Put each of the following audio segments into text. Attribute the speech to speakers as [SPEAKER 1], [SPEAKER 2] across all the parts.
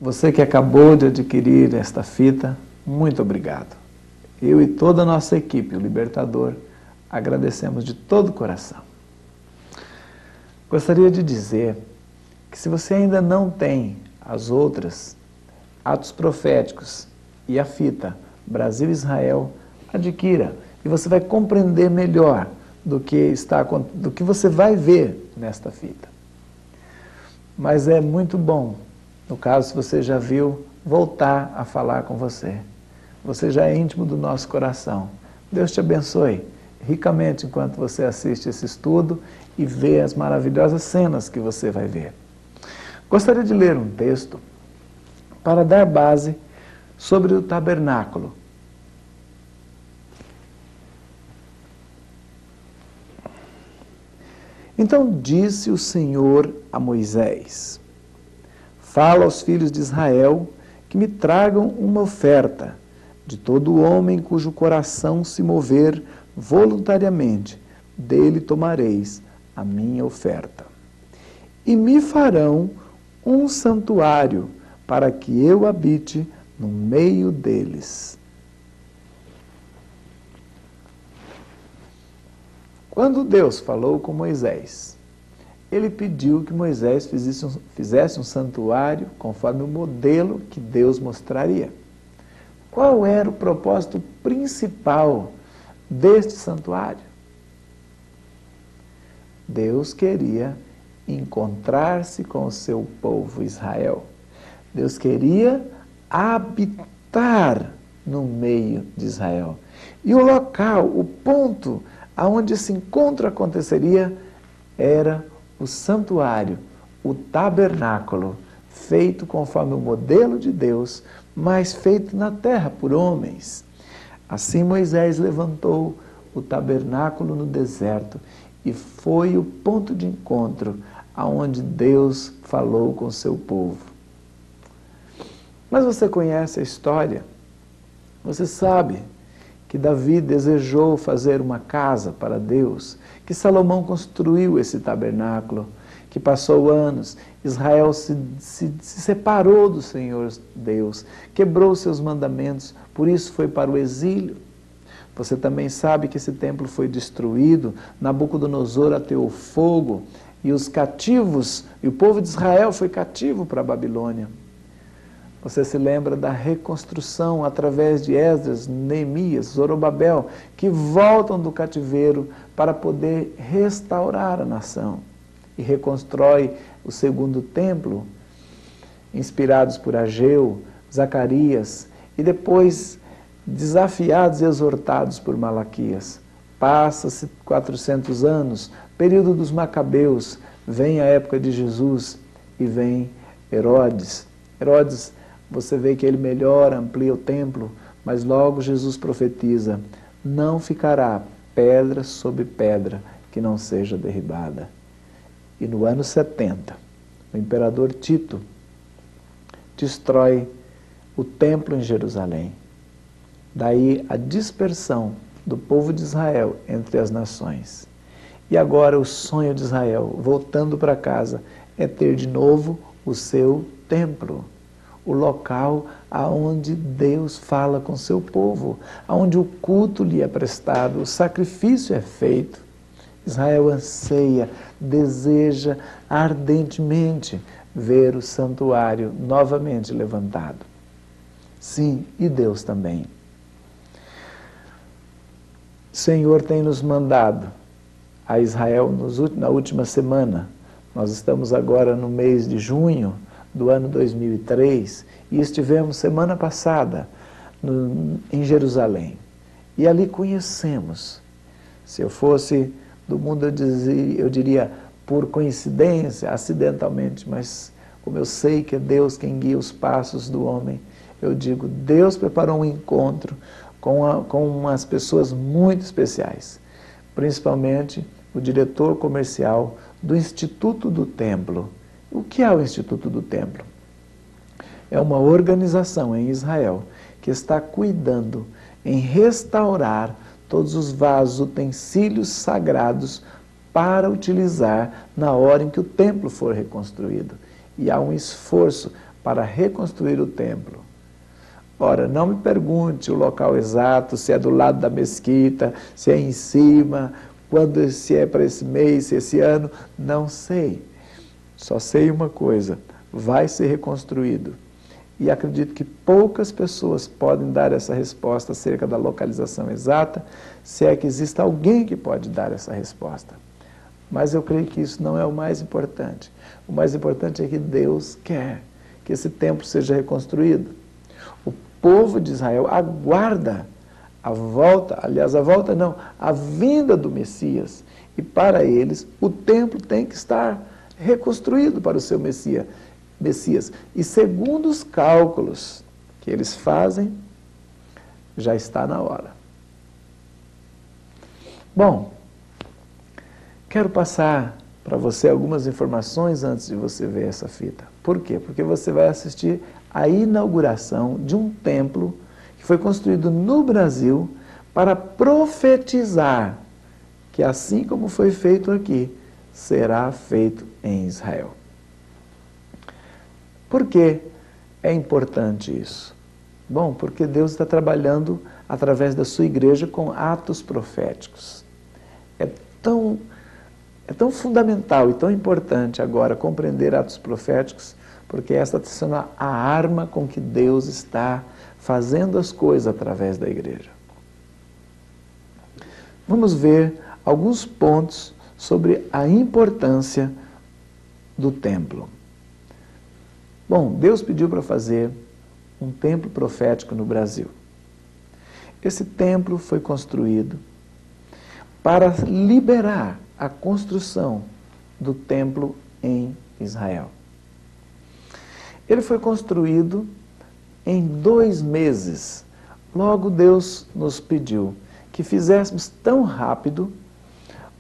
[SPEAKER 1] Você que acabou de adquirir esta fita, muito obrigado. Eu e toda a nossa equipe, o Libertador, agradecemos de todo o coração. Gostaria de dizer que se você ainda não tem as outras, Atos Proféticos e a fita Brasil-Israel, adquira e você vai compreender melhor do que você vai ver nesta fita. Mas é muito bom, no caso, se você já viu, voltar a falar com você. Você já é íntimo do nosso coração. Deus te abençoe ricamente enquanto você assiste esse estudo e vê as maravilhosas cenas que você vai ver. Gostaria de ler um texto para dar base sobre o tabernáculo. Então disse o Senhor a Moisés: fala aos filhos de Israel que me tragam uma oferta de todo homem cujo coração se mover voluntariamente, dele tomareis a minha oferta. E me farão um santuário para que eu habite no meio deles. Quando Deus falou com Moisés, ele pediu que Moisés fizesse um santuário conforme o modelo que Deus mostraria. Qual era o propósito principal deste santuário? Deus queria encontrar-se com o seu povo Israel. Deus queria habitar no meio de Israel. E o local, o ponto aonde esse encontro aconteceria era o santuário, o tabernáculo, feito conforme o modelo de Deus, mas feito na terra por homens. Assim Moisés levantou o tabernáculo no deserto e foi o ponto de encontro aonde Deus falou com o seu povo. Mas você conhece a história? Você sabe que Davi desejou fazer uma casa para Deus, que Salomão construiu esse tabernáculo, que passou anos, Israel se separou do Senhor Deus, quebrou seus mandamentos, por isso foi para o exílio. Você também sabe que esse templo foi destruído, Nabucodonosor ateou fogo, e os cativos, e o povo de Israel foi cativo para a Babilônia. Você se lembra da reconstrução através de Esdras, Neemias, Zorobabel, que voltam do cativeiro para poder restaurar a nação. E reconstrói o segundo templo, inspirados por Ageu, Zacarias, e depois desafiados e exortados por Malaquias. Passa-se 400 anos, período dos Macabeus, vem a época de Jesus e vem Herodes. Herodes, você vê que ele melhora, amplia o templo, mas logo Jesus profetiza: não ficará pedra sobre pedra que não seja derribada. E no ano 70, o imperador Tito destrói o templo em Jerusalém. Daí a dispersão do povo de Israel entre as nações. E agora o sonho de Israel, voltando para casa, é ter de novo o seu templo. O local aonde Deus fala com seu povo, aonde o culto lhe é prestado, o sacrifício é feito. Israel anseia, deseja ardentemente ver o santuário novamente levantado. Sim, e Deus também. O Senhor tem nos mandado a Israel na última semana. Nós estamos agora no mês de junho do ano 2003 e estivemos semana passada em Jerusalém. E ali conhecemos. Se eu fosse do mundo, eu diria por coincidência, acidentalmente, mas como eu sei que é Deus quem guia os passos do homem, eu digo, Deus preparou um encontro com umas pessoas muito especiais, principalmente o diretor comercial do Instituto do Templo. O que é o Instituto do Templo? É uma organização em Israel que está cuidando em restaurar todos os vasos, utensílios sagrados para utilizar na hora em que o templo for reconstruído. E há um esforço para reconstruir o templo. Ora, não me pergunte o local exato, se é do lado da mesquita, se é em cima, se é para esse mês, se é esse ano, não sei. Só sei uma coisa, vai ser reconstruído. E acredito que poucas pessoas podem dar essa resposta acerca da localização exata, se é que existe alguém que pode dar essa resposta. Mas eu creio que isso não é o mais importante. O mais importante é que Deus quer que esse templo seja reconstruído. O povo de Israel aguarda a volta, aliás, a vinda do Messias. E para eles, o templo tem que estar reconstruído para o seu Messias. E segundo os cálculos que eles fazem, já está na hora. Bom, quero passar para você algumas informações antes de você ver essa fita. Por quê? Porque você vai assistir a inauguração de um templo que foi construído no Brasil para profetizar que, assim como foi feito aqui, será feito em Israel. Por que é importante isso? Bom, porque Deus está trabalhando através da sua igreja com atos proféticos. É tão fundamental e tão importante agora compreender atos proféticos, porque esta está sendo a arma com que Deus está fazendo as coisas através da igreja. Vamos ver alguns pontos sobre a importância do templo. Bom, Deus pediu para fazer um templo profético no Brasil. Esse templo foi construído para liberar a construção do templo em Israel. Ele foi construído em 2 meses. Logo Deus nos pediu que fizéssemos tão rápido,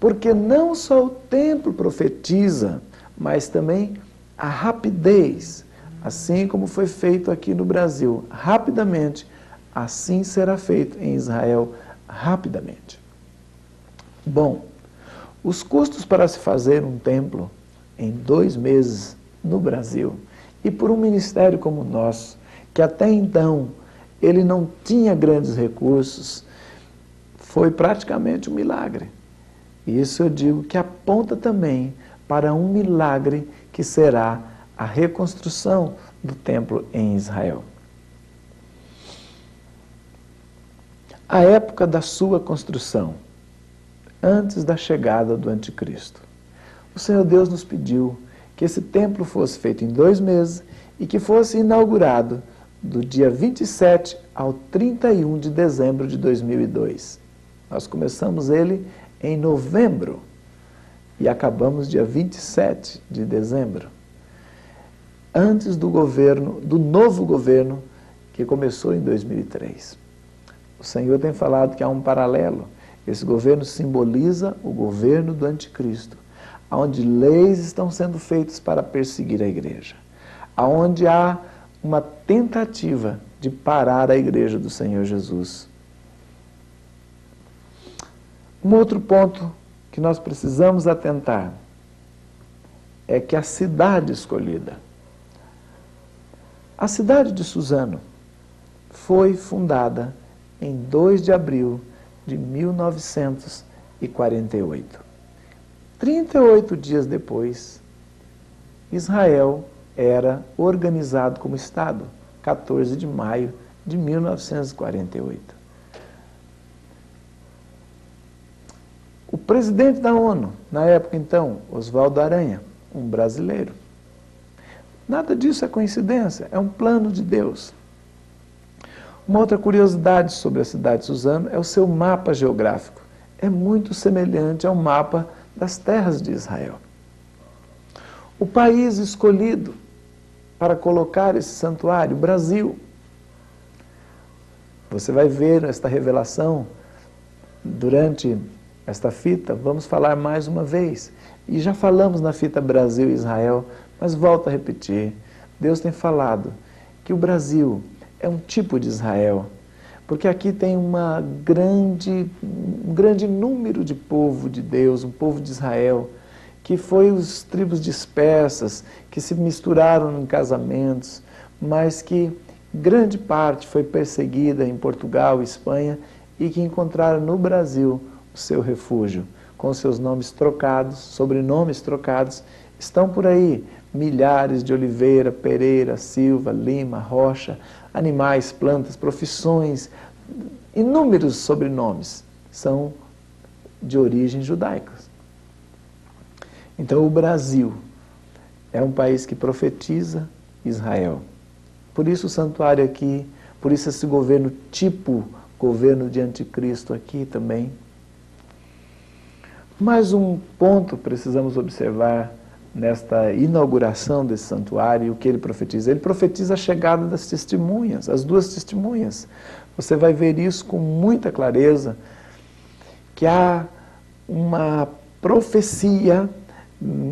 [SPEAKER 1] porque não só o templo profetiza, mas também a rapidez. Assim como foi feito aqui no Brasil, rapidamente, assim será feito em Israel, rapidamente. Bom, os custos para se fazer um templo em 2 meses no Brasil, e por um ministério como o nosso, que até então ele não tinha grandes recursos, foi praticamente um milagre. E isso eu digo que aponta também para um milagre que será a reconstrução do templo em Israel. A época da sua construção, antes da chegada do Anticristo. O Senhor Deus nos pediu que esse templo fosse feito em 2 meses e que fosse inaugurado do dia 27 ao 31 de dezembro de 2002. Nós começamos ele em novembro e acabamos dia 27 de dezembro. Antes do novo governo que começou em 2003. O Senhor tem falado que há um paralelo. Esse governo simboliza o governo do Anticristo, onde leis estão sendo feitas para perseguir a igreja, onde há uma tentativa de parar a igreja do Senhor Jesus. Um outro ponto que nós precisamos atentar é que a cidade escolhida, a cidade de Suzano, foi fundada em 2 de abril de 1948. 38 dias depois, Israel era organizado como Estado, 14 de maio de 1948. O presidente da ONU, na época então, Oswaldo Aranha, um brasileiro. Nada disso é coincidência, é um plano de Deus. Uma outra curiosidade sobre a cidade de Suzano é o seu mapa geográfico. É muito semelhante ao mapa das terras de Israel. O país escolhido para colocar esse santuário, o Brasil. Você vai ver esta revelação durante esta fita, vamos falar mais uma vez. E já falamos na fita Brasil e Israel, mas volto a repetir. Deus tem falado que o Brasil é um tipo de Israel, porque aqui tem um grande número de povo de Deus, um povo de Israel, que foi os tribos dispersas, que se misturaram em casamentos, mas que grande parte foi perseguida em Portugal e Espanha e que encontraram no Brasil o seu refúgio, com seus nomes trocados, sobrenomes trocados. Estão por aí milhares de Oliveira, Pereira, Silva, Lima, Rocha, animais, plantas, profissões, inúmeros sobrenomes são de origem judaica. Então o Brasil é um país que profetiza Israel. Por isso o santuário aqui, por isso esse governo tipo governo de anticristo aqui também. Mais um ponto precisamos observar nesta inauguração desse santuário, o que ele profetiza. Ele profetiza a chegada das testemunhas, as duas testemunhas. Você vai ver isso com muita clareza, que há uma profecia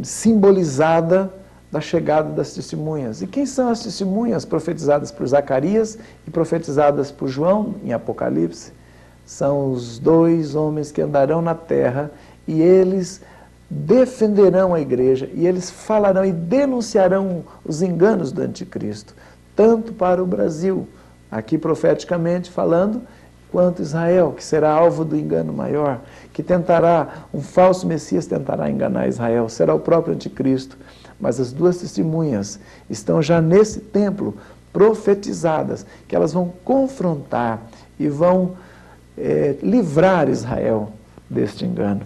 [SPEAKER 1] simbolizada da chegada das testemunhas. E quem são as testemunhas profetizadas por Zacarias e profetizadas por João em Apocalipse? São os dois homens que andarão na terra e eles defenderão a igreja e eles falarão e denunciarão os enganos do anticristo, tanto para o Brasil, aqui profeticamente falando, quanto Israel, que será alvo do engano maior, que tentará, um falso Messias tentará enganar Israel, será o próprio anticristo. Mas as duas testemunhas estão já nesse templo profetizadas, que elas vão confrontar e vão livrar Israel deste engano.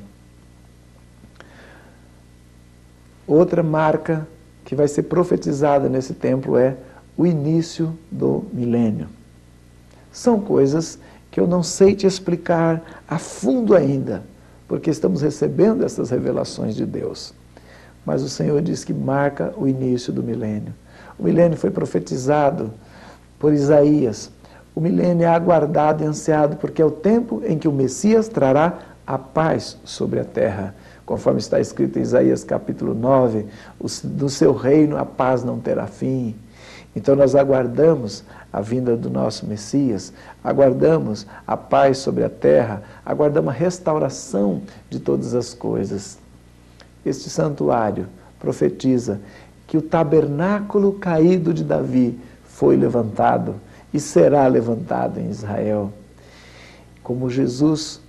[SPEAKER 1] Outra marca que vai ser profetizada nesse templo é o início do milênio. São coisas que eu não sei te explicar a fundo ainda, porque estamos recebendo essas revelações de Deus. Mas o Senhor diz que marca o início do milênio. O milênio foi profetizado por Isaías. O milênio é aguardado e ansiado, porque é o tempo em que o Messias trará a paz sobre a terra. Conforme está escrito em Isaías capítulo 9, do seu reino a paz não terá fim. Então nós aguardamos a vinda do nosso Messias, aguardamos a paz sobre a terra, aguardamos a restauração de todas as coisas. Este santuário profetiza que o tabernáculo caído de Davi foi levantado e será levantado em Israel. Como Jesus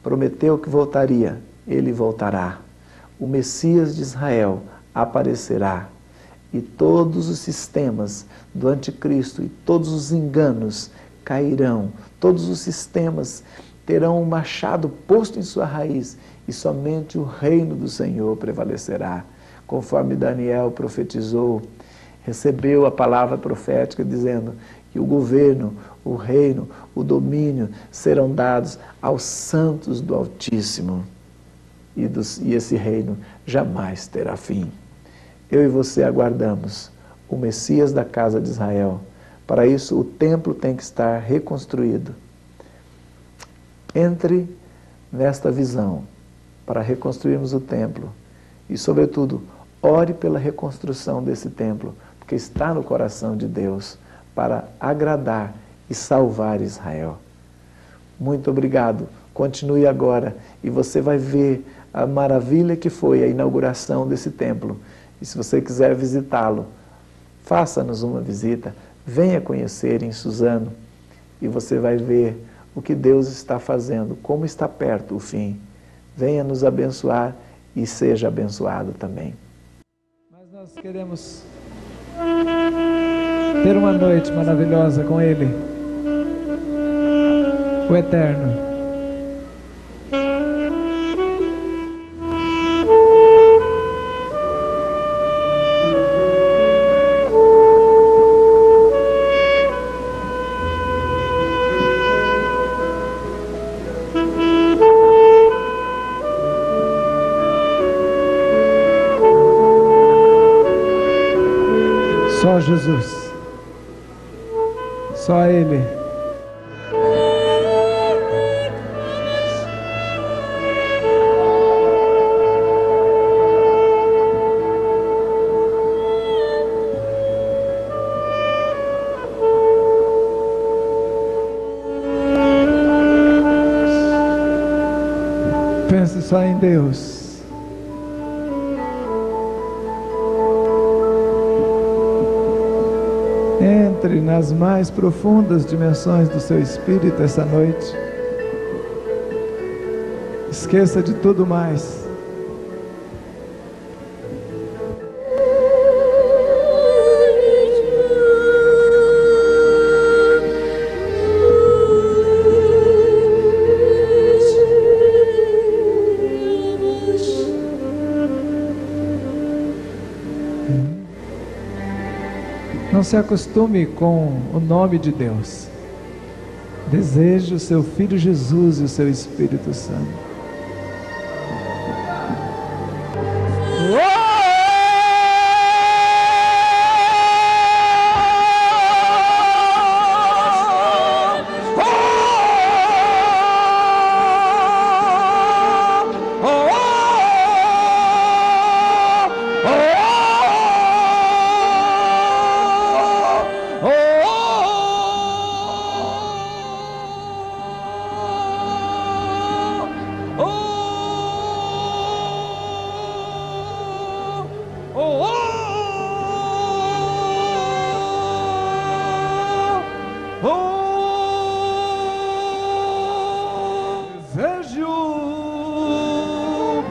[SPEAKER 1] prometeu que voltaria, ele voltará. O Messias de Israel aparecerá. E todos os sistemas do anticristo e todos os enganos cairão. Todos os sistemas terão um machado posto em sua raiz e somente o reino do Senhor prevalecerá. Conforme Daniel profetizou, recebeu a palavra profética dizendo que o governo, o reino, o domínio serão dados aos santos do Altíssimo. E esse reino jamais terá fim. Eu e você aguardamos o Messias da casa de Israel. Para isso, o templo tem que estar reconstruído. Entre nesta visão para reconstruirmos o templo e, sobretudo, ore pela reconstrução desse templo, porque está no coração de Deus para agradar e salvar Israel. Muito obrigado. Continue agora e você vai ver a maravilha que foi a inauguração desse templo. E se você quiser visitá-lo, faça-nos uma visita, venha conhecer em Suzano e você vai ver o que Deus está fazendo, como está perto o fim. Venha nos abençoar e seja abençoado também. Mas nós queremos ter uma noite maravilhosa com Ele, o Eterno. Só Jesus, só Ele. Pense só em Deus. Entre nas mais profundas dimensões do seu espírito essa noite. Esqueça de tudo mais. Não se acostume com o nome de Deus. Deseje o seu Filho Jesus e o seu Espírito Santo.
[SPEAKER 2] Desejo,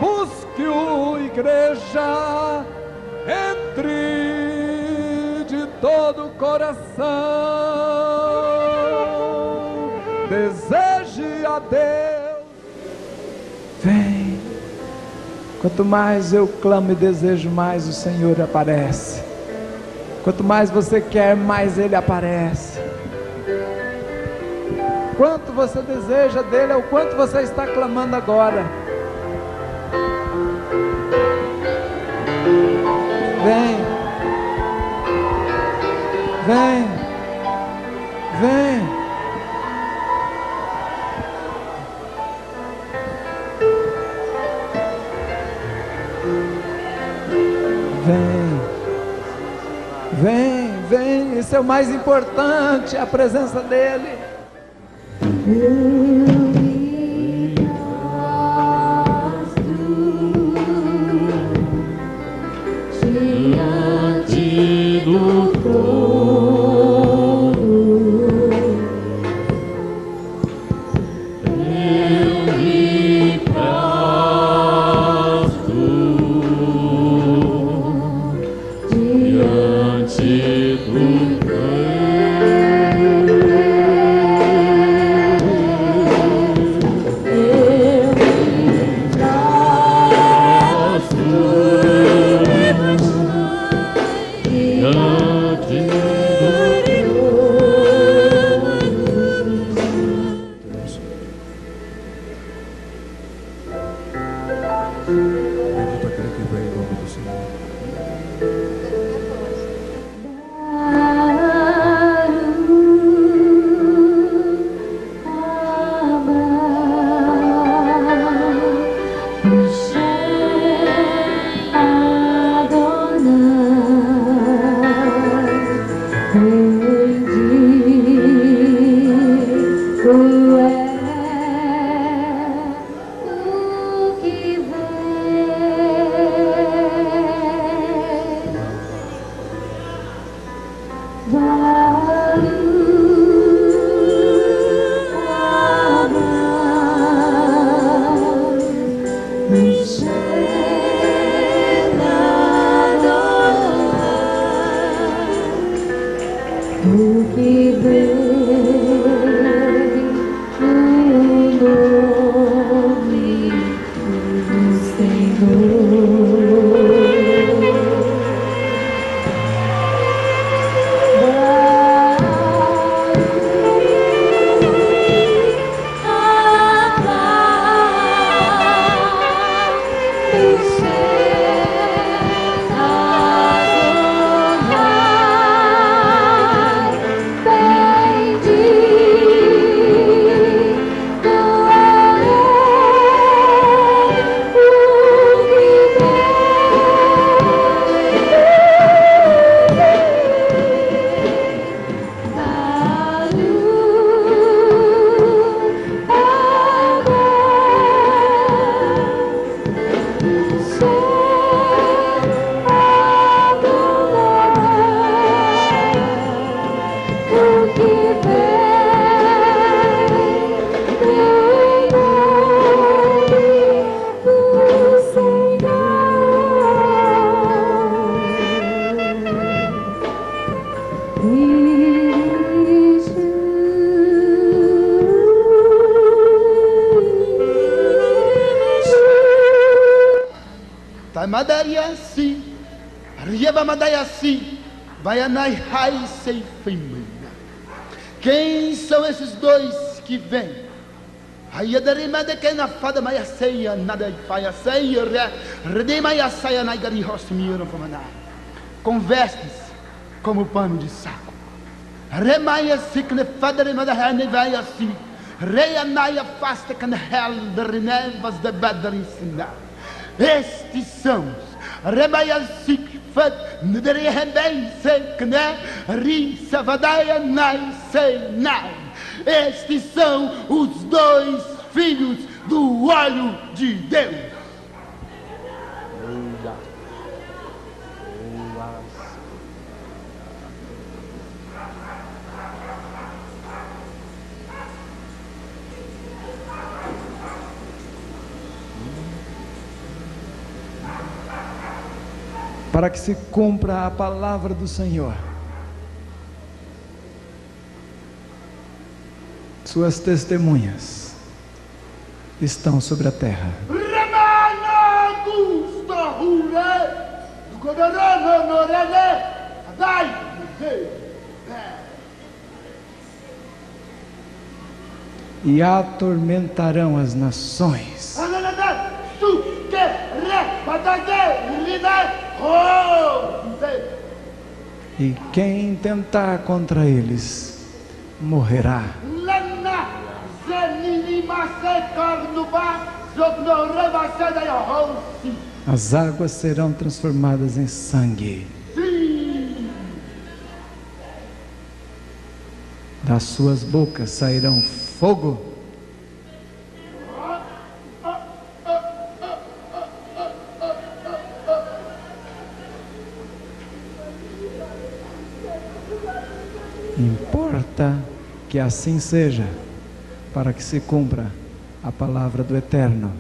[SPEAKER 2] busque-o, igreja, entre de todo o coração, deseje a Deus.
[SPEAKER 1] Vem. Quanto mais eu clamo e desejo, mais o Senhor aparece. Quanto mais você quer, mais Ele aparece. Quanto você deseja dele é o quanto você está clamando agora. Vem, vem, vem. Vem, vem, vem. Esse é o mais importante, a presença dele.
[SPEAKER 3] Diante do trono, eu me prostro diante do
[SPEAKER 2] Bendito aquele que vem em nome do Senhor.
[SPEAKER 3] Bendito
[SPEAKER 4] Madayasi, Rieba Madayasi, Vaianai Hai Seifimina. Quem são esses dois que vêm? Ayadarimada que na fada maia ceia, nada faia ceia, redemaia saia na igari rosmiro famaná. Com vestes como pano de saco. Remaia sikne fada remada hane vai assim. Reia naia fasta can hel de renevas de badrisina. Estes são Remaia sik fad nedere bem sekne ri savadaia nai sei nai. Estes são os dois filhos do olho de Deus.
[SPEAKER 2] Para que se cumpra a palavra do Senhor, suas testemunhas estão sobre a terra. E atormentarão as nações. E quem tentar contra eles morrerá. As águas serão transformadas em sangue. Das suas bocas sairão fogo. Importa que assim seja, para que se cumpra a palavra do Eterno.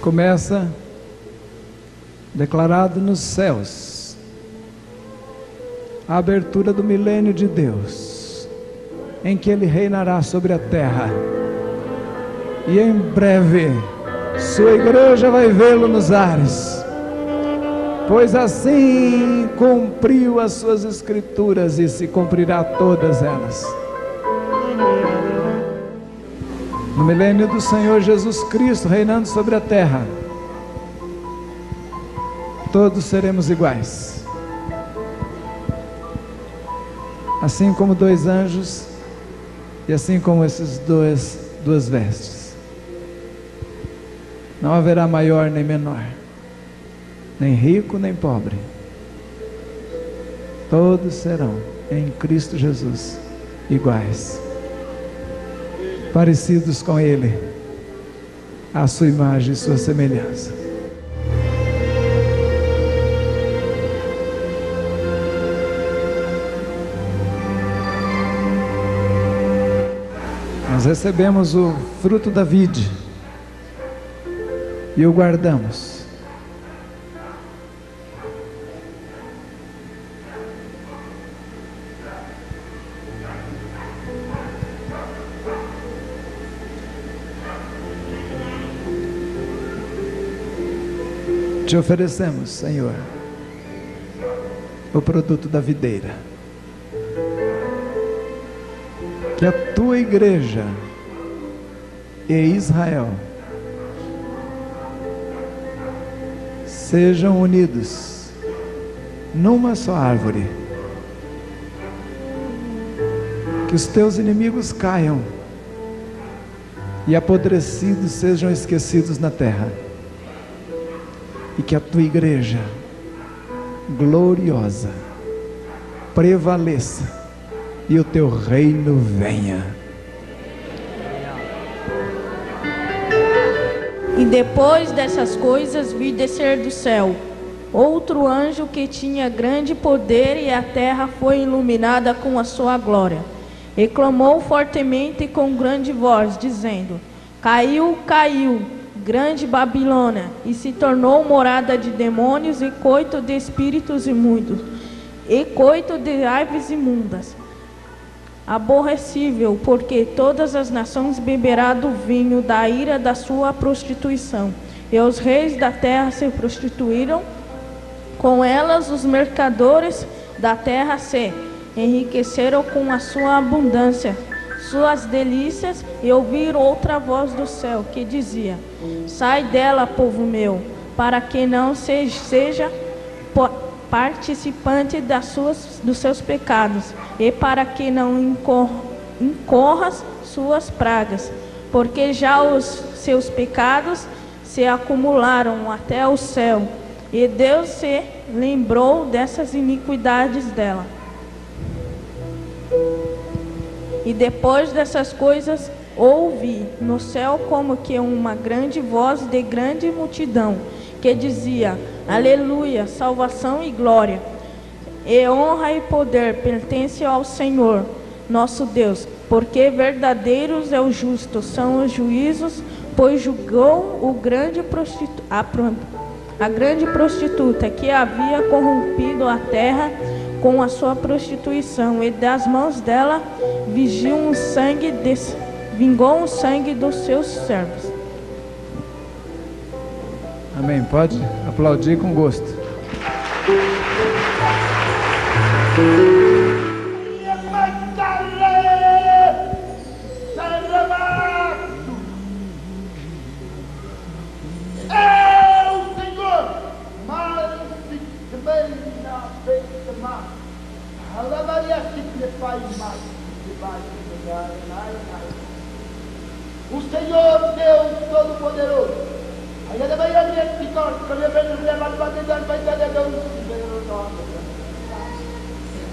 [SPEAKER 2] Começa declarado nos céus a abertura do milênio de Deus, em que Ele reinará sobre a terra, e em breve sua igreja vai vê-lo nos ares, pois assim cumpriu as suas escrituras e se cumprirá todas elas. No milênio do Senhor Jesus Cristo reinando sobre a terra, todos seremos iguais, assim como dois anjos e assim como esses duas vestes. Não haverá maior nem menor, nem rico nem pobre. Todos serão em Cristo Jesus iguais, parecidos com Ele, à sua imagem e sua semelhança. Nós recebemos o fruto da vide e o guardamos. Te oferecemos, Senhor, o produto da videira, que a tua igreja e Israel sejam unidos numa só árvore, que os teus inimigos caiam e apodrecidos sejam esquecidos na terra, e que a tua igreja gloriosa prevaleça e o teu reino venha.
[SPEAKER 5] E depois dessas coisas vi descer do céu outro anjo que tinha grande poder, e a terra foi iluminada com a sua glória. E clamou fortemente com grande voz, dizendo: Caiu, caiu, grande Babilônia, e se tornou morada de demônios e coito de espíritos imundos, e coito de aves imundas. Aborrecível, porque todas as nações beberá do vinho da ira da sua prostituição. E os reis da terra se prostituíram, com elas os mercadores da terra se enriqueceram com a sua abundância, suas delícias. E ouvi outra voz do céu que dizia: Sai dela, povo meu, para que não seja participante dos seus pecados, e para que não incorras suas pragas, porque já os seus pecados se acumularam até o céu, e Deus se lembrou dessas iniquidades dela. E depois dessas coisas ouvi no céu como que uma grande voz de grande multidão, que dizia: Aleluia, salvação e glória, e honra e poder pertencem ao Senhor, nosso Deus, porque verdadeiros e justos são os juízos, pois julgou a grande prostituta que havia corrompido a terra com a sua prostituição, e das mãos dela vingou o sangue dos seus servos.
[SPEAKER 2] Amém. Pode aplaudir com gosto.
[SPEAKER 4] O Senhor Deus Todo-Poderoso,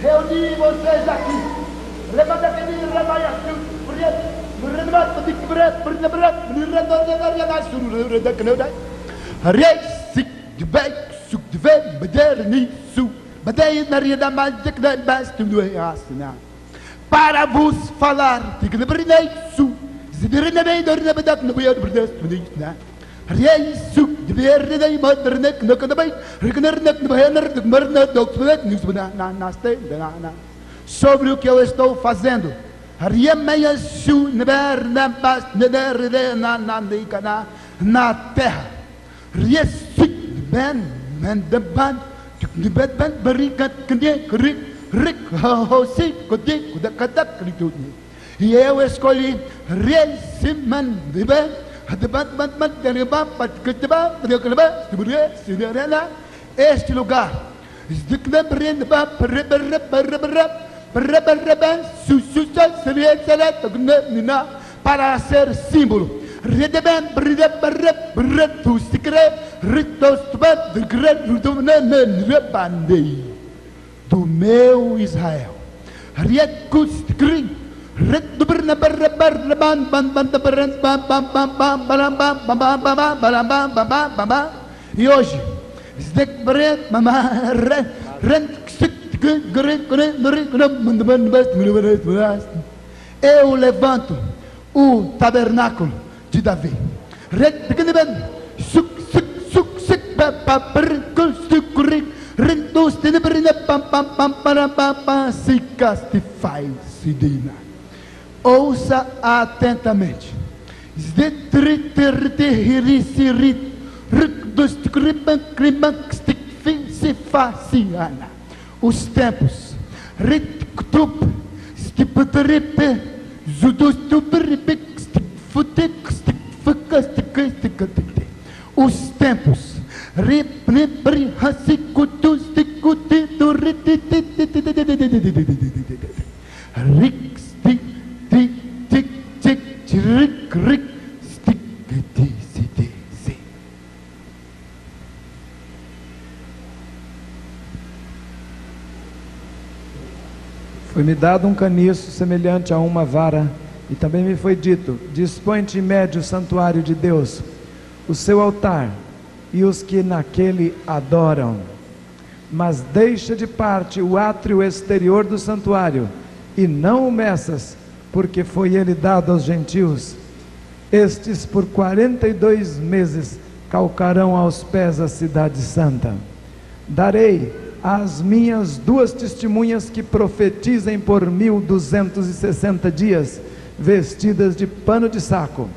[SPEAKER 4] reuni vocês aqui. Para vos falar sobre o que eu estou fazendo na terra. E eu escolhi este lugar para ser símbolo do meu Israel. E hoje eu levanto o tabernáculo de Davi. Ouça atentamente. Os tempos. Os tempos.
[SPEAKER 2] Foi-me dado um caniço semelhante a uma vara, e também me foi dito: dispõe-te e mede o santuário de Deus, o seu altar e os que naquele adoram. Mas deixa de parte o átrio exterior do santuário, e não o meças, porque foi ele dado aos gentios. Estes por 42 meses calcarão aos pés a cidade santa. Darei às minhas 2 testemunhas que profetizem por 1260 dias, vestidas de pano de saco.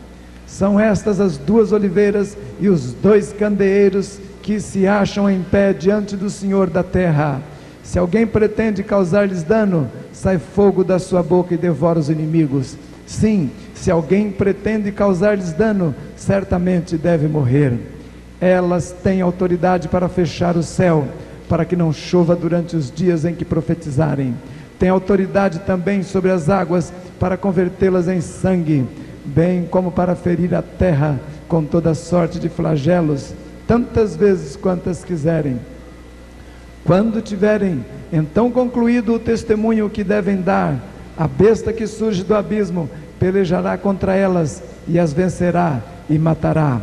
[SPEAKER 2] São estas as 2 oliveiras e os 2 candeeiros que se acham em pé diante do Senhor da terra. Se alguém pretende causar-lhes dano, sai fogo da sua boca e devora os inimigos. Sim, se alguém pretende causar-lhes dano, certamente deve morrer. Elas têm autoridade para fechar o céu, para que não chova durante os dias em que profetizarem. Tem autoridade também sobre as águas, para convertê-las em sangue, bem como para ferir a terra com toda sorte de flagelos, tantas vezes quantas quiserem. Quando tiverem então concluído o testemunho que devem dar, a besta que surge do abismo pelejará contra elas e as vencerá e matará.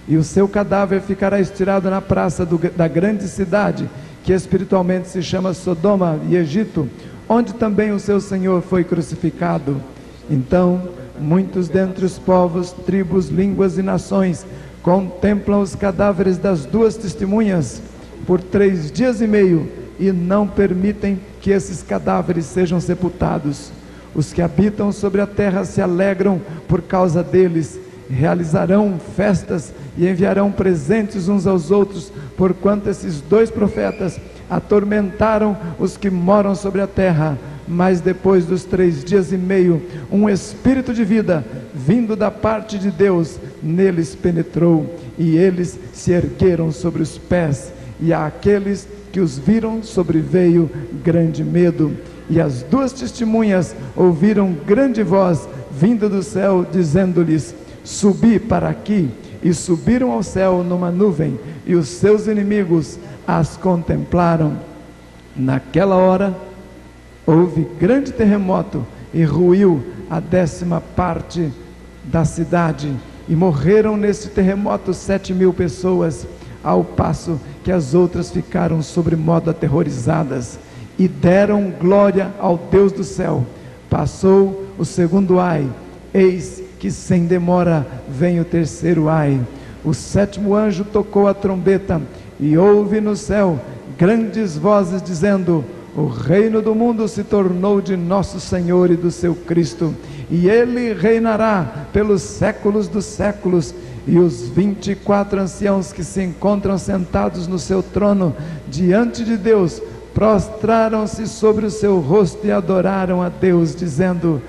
[SPEAKER 2] E o seu cadáver ficará estirado na praça da grande cidade, que espiritualmente se chama Sodoma e Egito, onde também o seu Senhor foi crucificado. Então muitos dentre os povos, tribos, línguas e nações contemplam os cadáveres das 2 testemunhas por 3 dias e meio e não permitem que esses cadáveres sejam sepultados. Os que habitam sobre a terra se alegram por causa deles, realizarão festas e enviarão presentes uns aos outros, porquanto esses 2 profetas atormentaram os que moram sobre a terra. Mas depois dos 3 dias e meio, um espírito de vida, vindo da parte de Deus, neles penetrou, e eles se ergueram sobre os pés, e àqueles que os viram sobreveio grande medo. E as 2 testemunhas ouviram grande voz vinda do céu, dizendo-lhes: subi para aqui. E subiram ao céu numa nuvem, e os seus inimigos as contemplaram. Naquela hora houve grande terremoto, e ruiu a 10ª parte da cidade, e morreram neste terremoto 7.000 pessoas, ao passo que as outras ficaram sobremodo aterrorizadas, e deram glória ao Deus do céu. Passou o 2º ai, eis que sem demora vem o 3º ai. O 7º anjo tocou a trombeta, e houve no céu grandes vozes dizendo: o reino do mundo se tornou de nosso Senhor e do seu Cristo, e ele reinará pelos séculos dos séculos. E os 24 anciãos que se encontram sentados no seu trono diante de Deus prostraram-se sobre o seu rosto e adoraram a Deus, dizendo: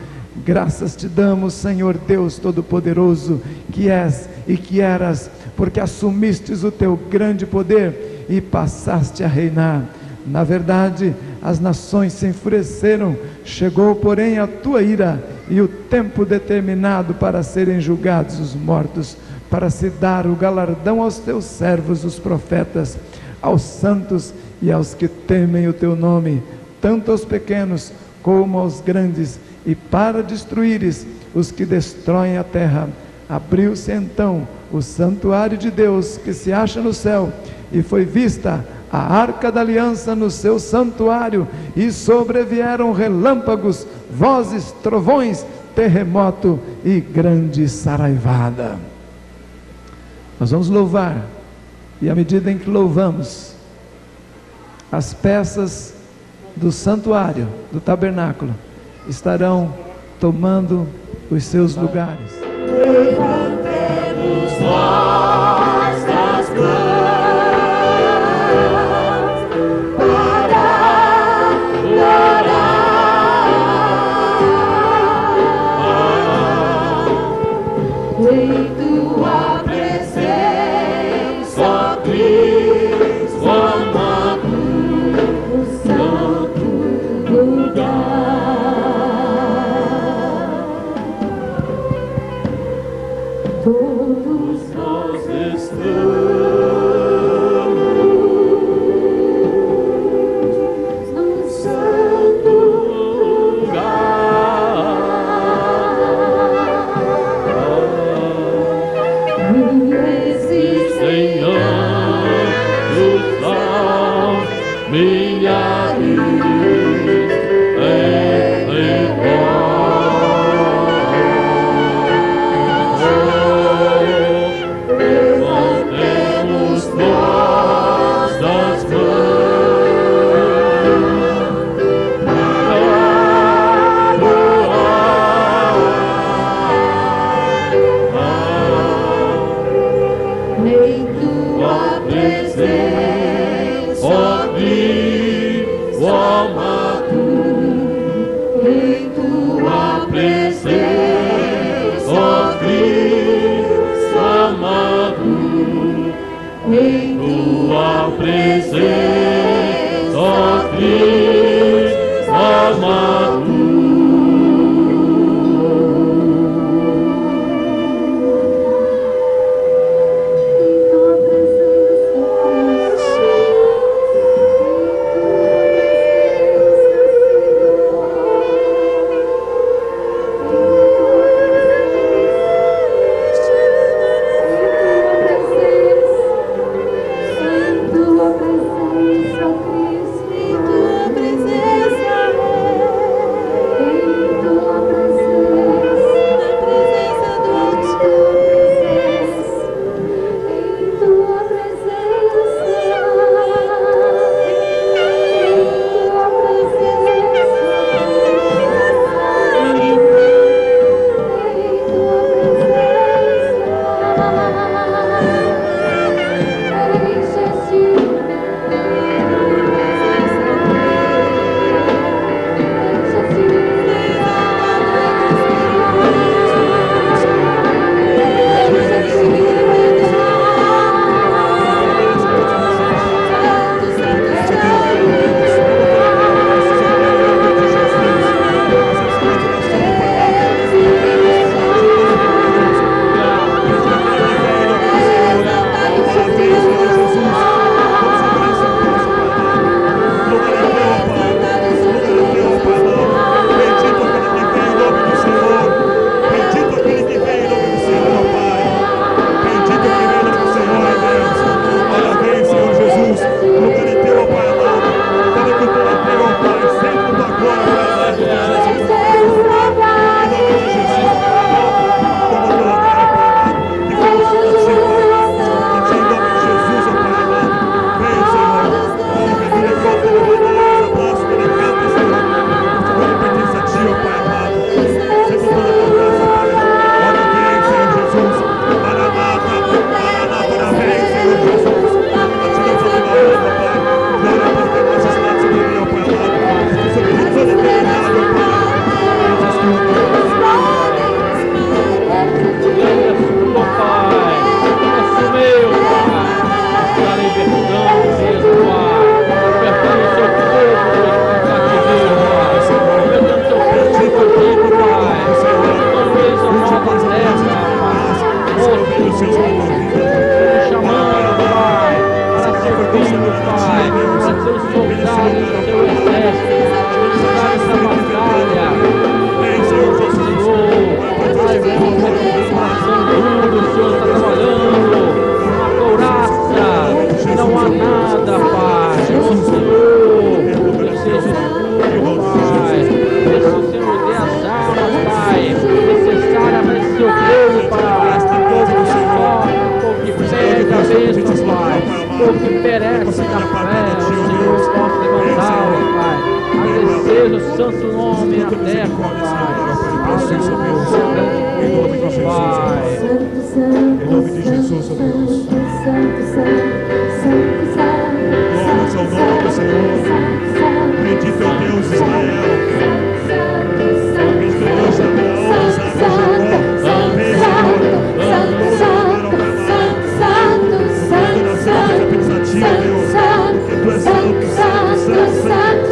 [SPEAKER 2] graças te damos, Senhor Deus Todo-Poderoso, que és e que eras, porque assumistes o teu grande poder e passaste a reinar. Na verdade, as nações se enfureceram, chegou porém a tua ira e o tempo determinado para serem julgados os mortos, para se dar o galardão aos teus servos, os profetas, aos santos e aos que temem o teu nome, tanto aos pequenos como aos grandes, e para destruíres os que destroem a terra. Abriu-se então o santuário de Deus que se acha no céu, e foi vista a arca da aliança no seu santuário, e sobrevieram relâmpagos, vozes, trovões, terremoto e grande saraivada. Nós vamos louvar, e à medida em que louvamos, as peças do santuário, do tabernáculo, estarão tomando os seus lugares.
[SPEAKER 3] Levantemos nossas mãos para orar em tua presença, Cristo amado, no santo lugar. Todos nós
[SPEAKER 6] santo nome na terra, Pai. Em nome de Jesus, Pai.
[SPEAKER 7] Em nome de Jesus, ó Deus. Glórias ao nome do Senhor. Bendito é o Deus Israel. Bendito é o Deus de Abraão, Isaac e Jacó. Vem, Senhor. Toda nação seja pensativa, Deus. Porque Tu és santo, santo, santo, santo,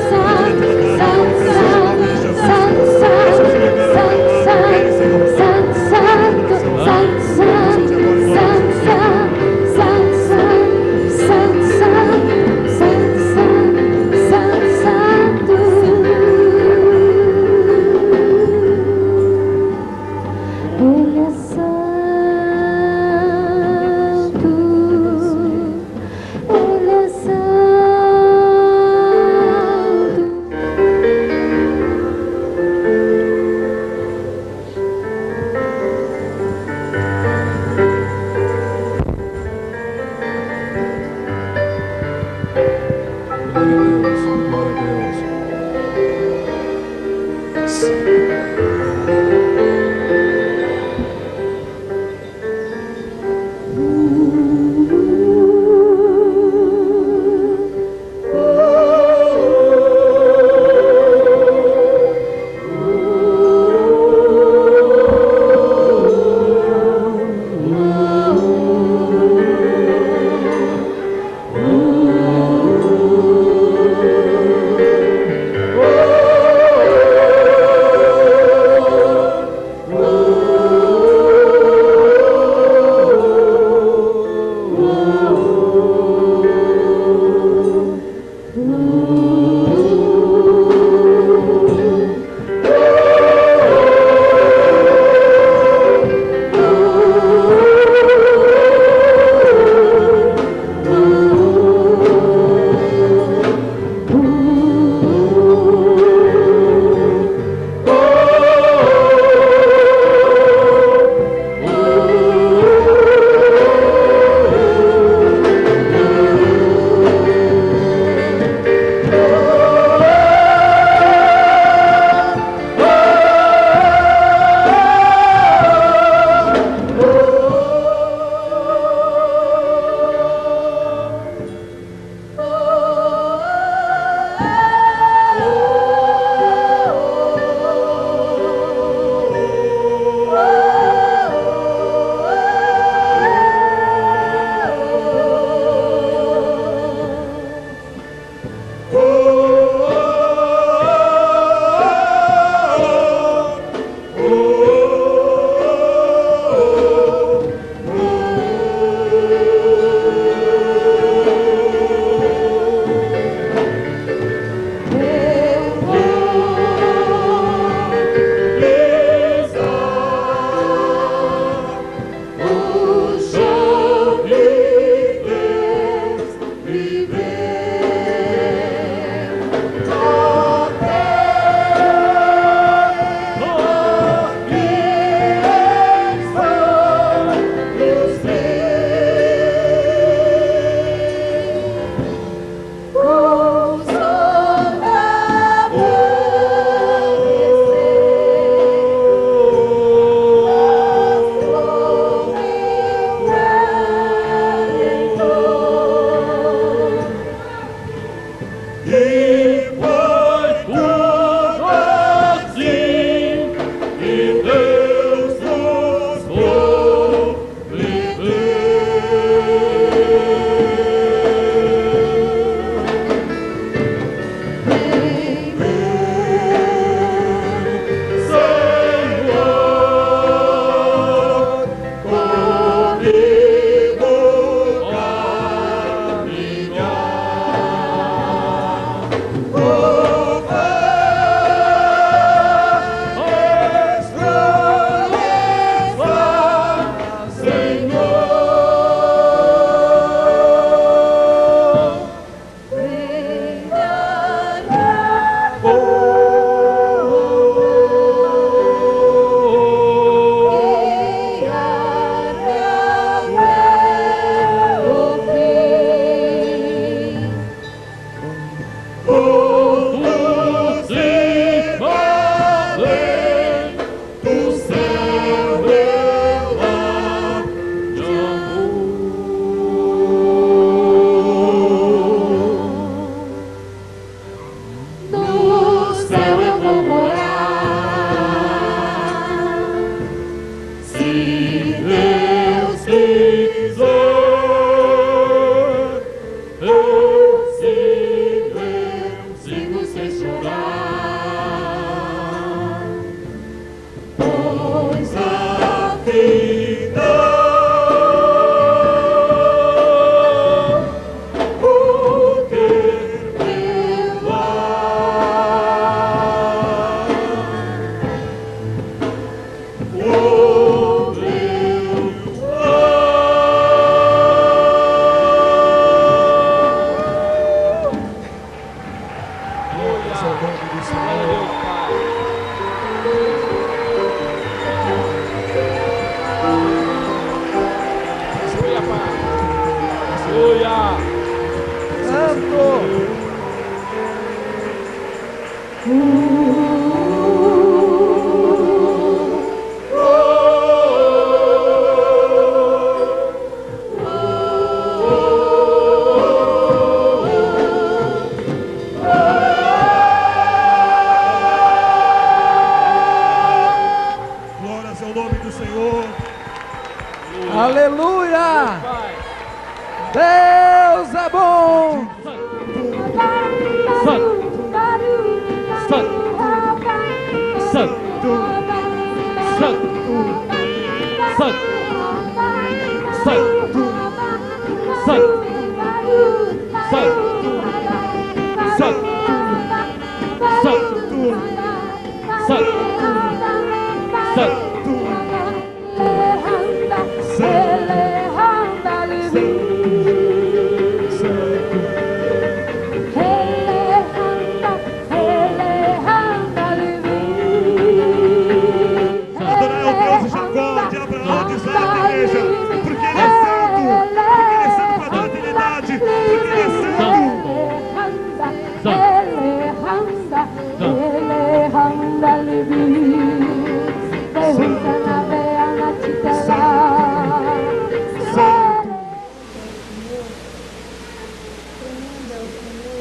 [SPEAKER 2] Aleluia! Deus é bom!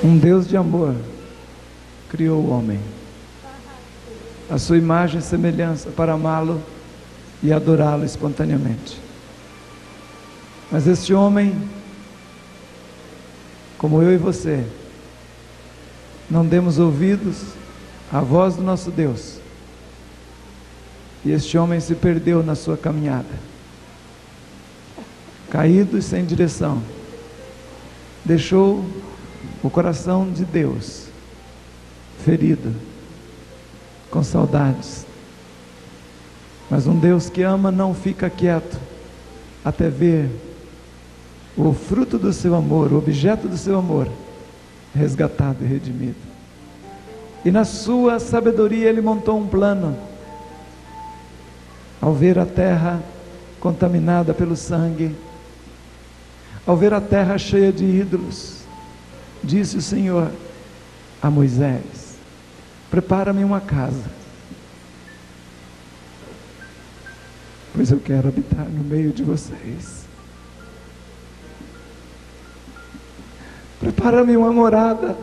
[SPEAKER 2] Um Deus de amor criou o homem, a sua imagem e semelhança, para amá-lo e adorá-lo espontaneamente. Mas este homem, como eu e você, não demos ouvidos à voz do nosso Deus, e este homem se perdeu na sua caminhada, caído e sem direção, deixou o coração de Deus ferido, com saudades. Mas um Deus que ama não fica quieto até ver o fruto do seu amor, o objeto do seu amor, resgatado e redimido. E na sua sabedoria ele montou um plano. Ao ver a terra contaminada pelo sangue, ao ver a terra cheia de ídolos, disse o Senhor a Moisés: prepara-me uma casa, pois eu quero habitar no meio de vocês. Prepara-me uma morada,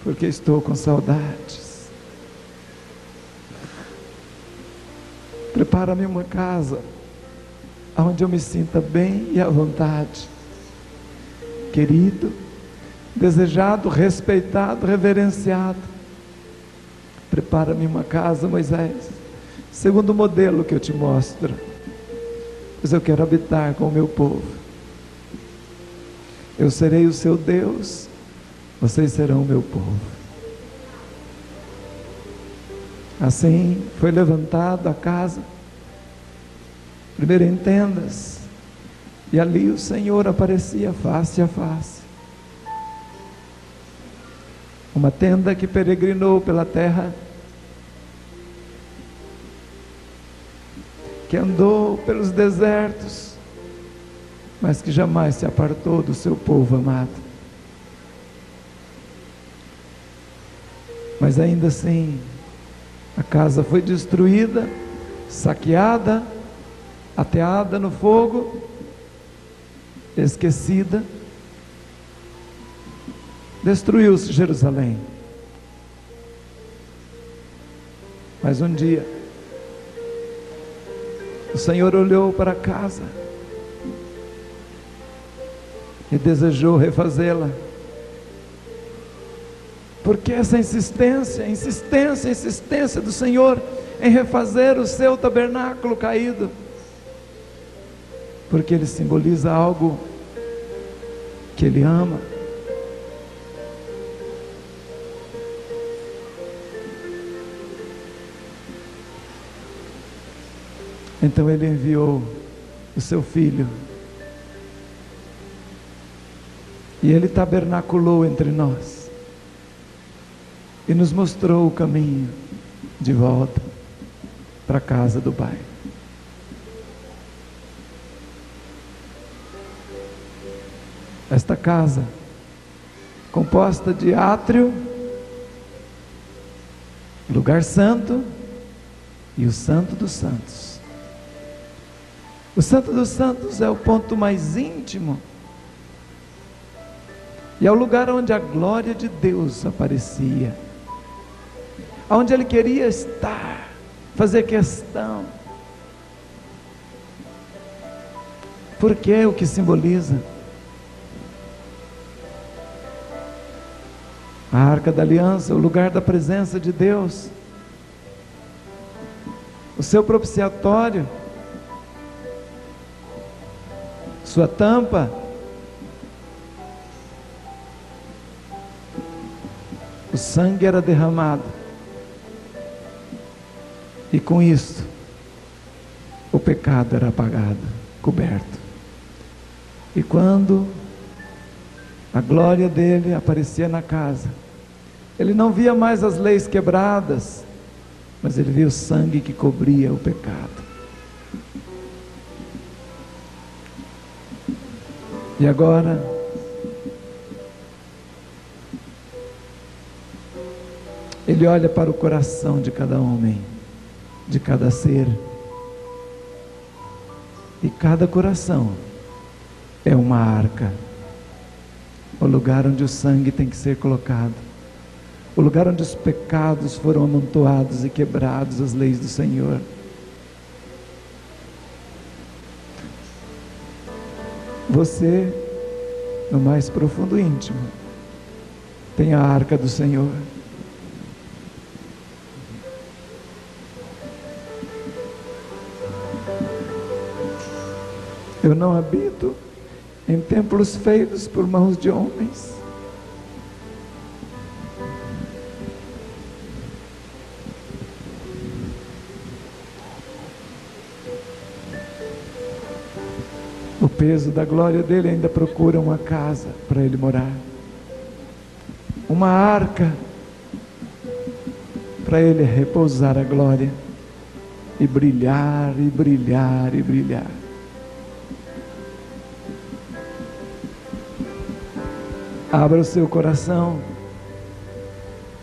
[SPEAKER 2] porque estou com saudades. Prepara-me uma casa, onde eu me sinta bem e à vontade, querido, desejado, respeitado, reverenciado. Prepara-me uma casa, Moisés, segundo o modelo que eu te mostro, pois eu quero habitar com o meu povo. Eu serei o seu Deus, vocês serão o meu povo. Assim foi levantada a casa, primeiro em tendas, e ali o Senhor aparecia face a face. Uma tenda que peregrinou pela terra, que andou pelos desertos, mas que jamais se apartou do seu povo amado. Mas ainda assim, a casa foi destruída, saqueada, ateada no fogo, esquecida. Destruiu-se Jerusalém. Mas um dia, o Senhor olhou para a casa e desejou refazê-la. Porque essa insistência do Senhor em refazer o seu tabernáculo caído? Porque ele simboliza algo que ele ama. Então ele enviou o seu filho, e ele tabernaculou entre nós, e nos mostrou o caminho de volta para a casa do Pai. Esta casa, composta de átrio, lugar santo e o Santo dos Santos. O Santo dos Santos é o ponto mais íntimo, e é o lugar onde a glória de Deus aparecia, onde Ele queria estar, fazer questão.
[SPEAKER 1] Por que? O que simboliza? A Arca da Aliança, o lugar da presença de Deus, o seu propiciatório, sua tampa, o sangue era derramado, e com isso o pecado era apagado, coberto. E quando a glória dele aparecia na casa, ele não via mais as leis quebradas, mas ele via o sangue que cobria o pecado. E agora, ele olha para o coração de cada homem, de cada ser, e cada coração é uma arca, o lugar onde o sangue tem que ser colocado, o lugar onde os pecados foram amontoados e quebrados, as leis do Senhor. Você, no mais profundo íntimo, tem a arca do Senhor. Eu não habito em templos feitos por mãos de homens. O peso da glória dele ainda procura uma casa para ele morar, uma arca para ele repousar a glória e brilhar e brilhar e brilhar. Abra o seu coração,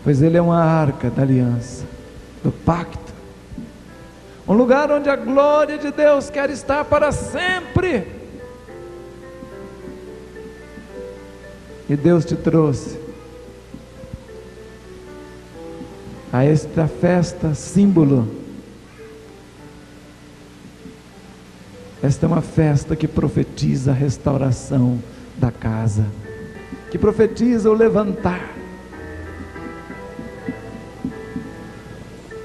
[SPEAKER 1] pois ele é uma arca da aliança, do pacto, um lugar onde a glória de Deus quer estar para sempre. E Deus te trouxe a esta festa símbolo. Esta é uma festa que profetiza a restauração da casa, que profetiza o levantar.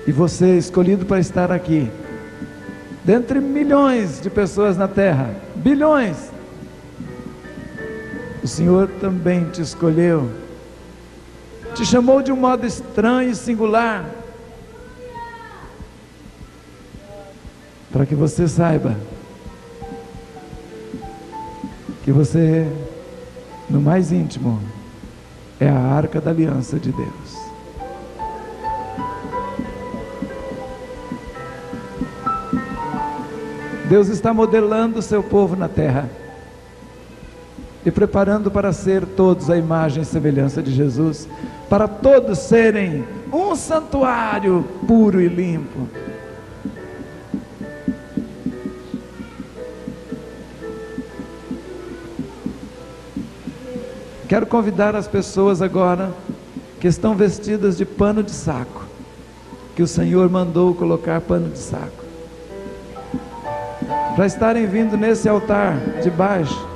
[SPEAKER 1] E você, escolhido para estar aqui, dentre milhões de pessoas na terra, bilhões, o Senhor também te escolheu, te chamou de um modo estranho e singular, para que você saiba que você, no mais íntimo, é a arca da aliança de Deus. Deus está modelando o seu povo na terra e preparando para ser todos a imagem e semelhança de Jesus, para todos serem um santuário puro e limpo. Quero convidar as pessoas agora que estão vestidas de pano de saco, que o Senhor mandou colocar pano de saco, para estarem vindo nesse altar de baixo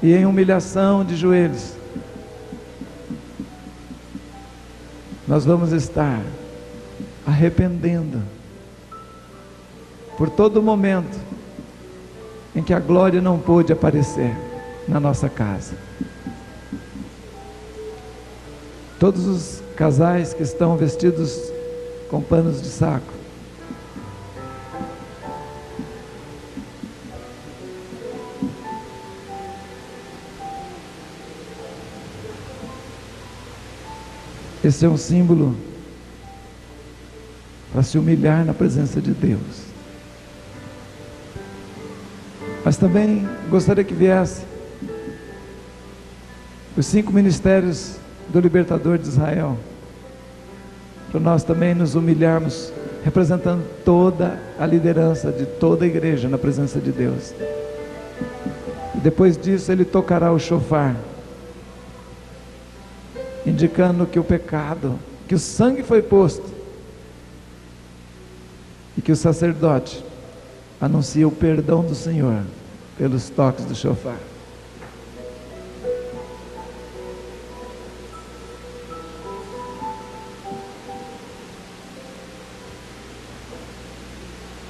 [SPEAKER 1] e em humilhação de joelhos. Nós vamos estar arrependendo por todo momento em que a glória não pôde aparecer na nossa casa. Todos os casais que estão vestidos com panos de saco, esse é um símbolo para se humilhar na presença de Deus. Mas também gostaria que viesse os 5 ministérios do libertador de Israel, para nós também nos humilharmos, representando toda a liderança de toda a igreja na presença de Deus. E depois disso ele tocará o chofar, indicando que o pecado, que o sangue foi posto, e que o sacerdote
[SPEAKER 2] anuncia o perdão do Senhor pelos toques do shofar.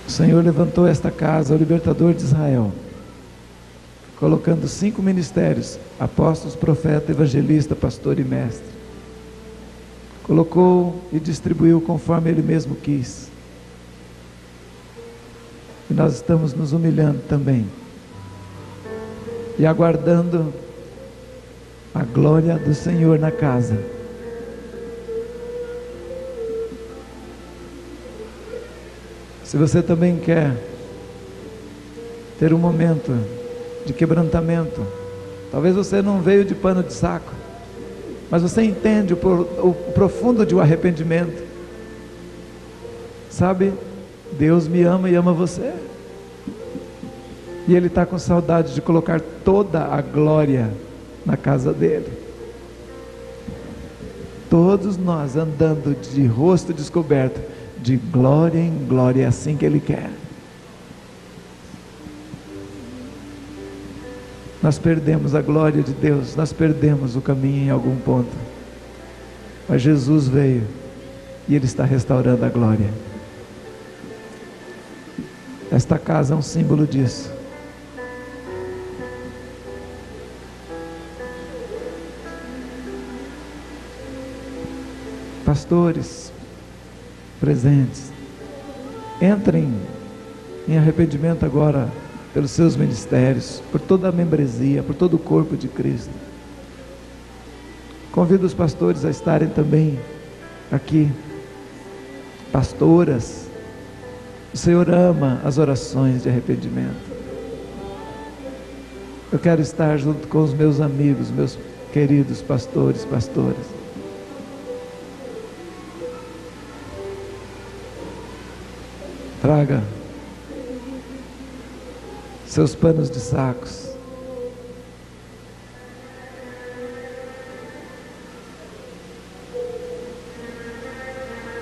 [SPEAKER 2] O Senhor levantou esta casa, o libertador de Israel, colocando 5 ministérios: apóstolos, profeta, evangelista, pastor e mestre. Colocou e distribuiu conforme Ele mesmo quis. E nós estamos nos humilhando também e aguardando a glória do Senhor na casa. Se você também quer ter um momento de quebrantamento, talvez você não veio de pano de saco, mas você entende o profundo de um arrependimento. Sabe, Deus me ama e ama você, e Ele está com saudade de colocar toda a glória na casa dele. Todos nós andando de rosto descoberto, de glória em glória, é assim que Ele quer. Nós perdemos a glória de Deus, nós perdemos o caminho em algum ponto, mas Jesus veio e Ele está restaurando a glória. Esta casa é um símbolo disso. Pastores presentes, entrem em arrependimento agora pelos seus ministérios, por toda a membresia, por todo o corpo de Cristo. Convido os pastores a estarem também aqui. Pastoras, o Senhor ama as orações de arrependimento. Eu quero estar junto com os meus amigos, meus queridos pastores, pastoras. Traga seus panos de sacos.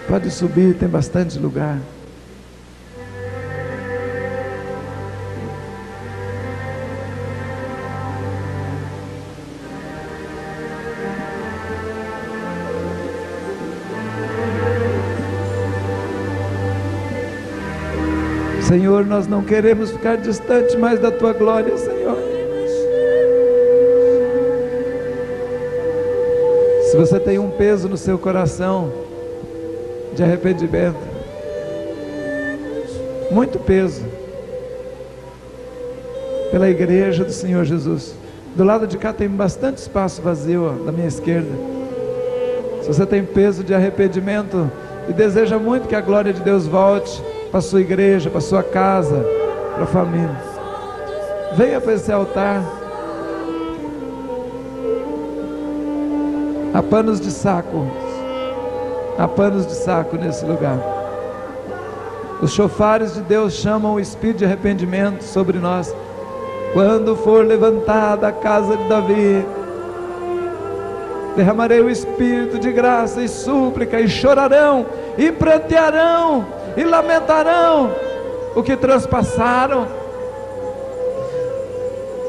[SPEAKER 2] Pode subir, tem bastante lugar. Senhor, nós não queremos ficar distante mais da Tua glória, Senhor. Se você tem um peso no seu coração de arrependimento, muito peso, pela igreja do Senhor Jesus, do lado de cá tem bastante espaço vazio, ó, da minha esquerda. Se você tem peso de arrependimento e deseja muito que a glória de Deus volte para a sua igreja, para a sua casa, para a família, venha para esse altar. Há panos de saco, há panos de saco nesse lugar. Os chofares de Deus chamam o espírito de arrependimento sobre nós. Quando for levantada a casa de Davi, derramarei o espírito de graça e súplica, e chorarão, e prantearão, e lamentarão o que transpassaram,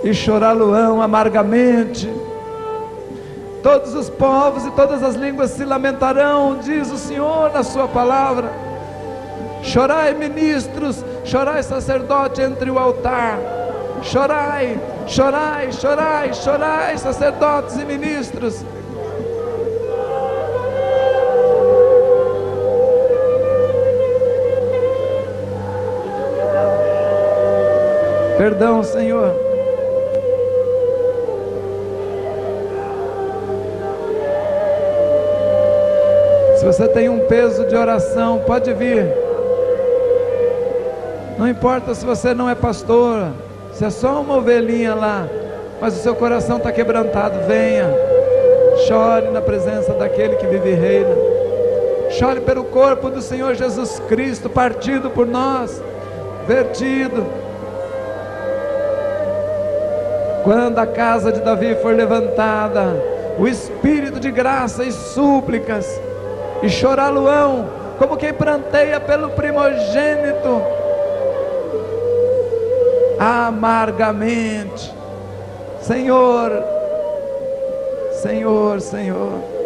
[SPEAKER 2] e chorá-lo-ão amargamente. Todos os povos e todas as línguas se lamentarão, diz o Senhor na sua palavra. Chorai, ministros, chorai, sacerdote, entre o altar. Chorai, chorai, chorai, chorai, sacerdotes e ministros. Perdão, Senhor. Se você tem um peso de oração, pode vir. Não importa se você não é pastora, se é só uma ovelhinha lá, mas o seu coração está quebrantado, venha. Chore na presença daquele que vive e reina. Chore pelo corpo do Senhor Jesus Cristo, partido por nós, vertido. Quando a casa de Davi for levantada, o espírito de graça e súplicas, e chorá-lo-ão, como quem pranteia pelo primogênito, amargamente. Senhor, Senhor, Senhor.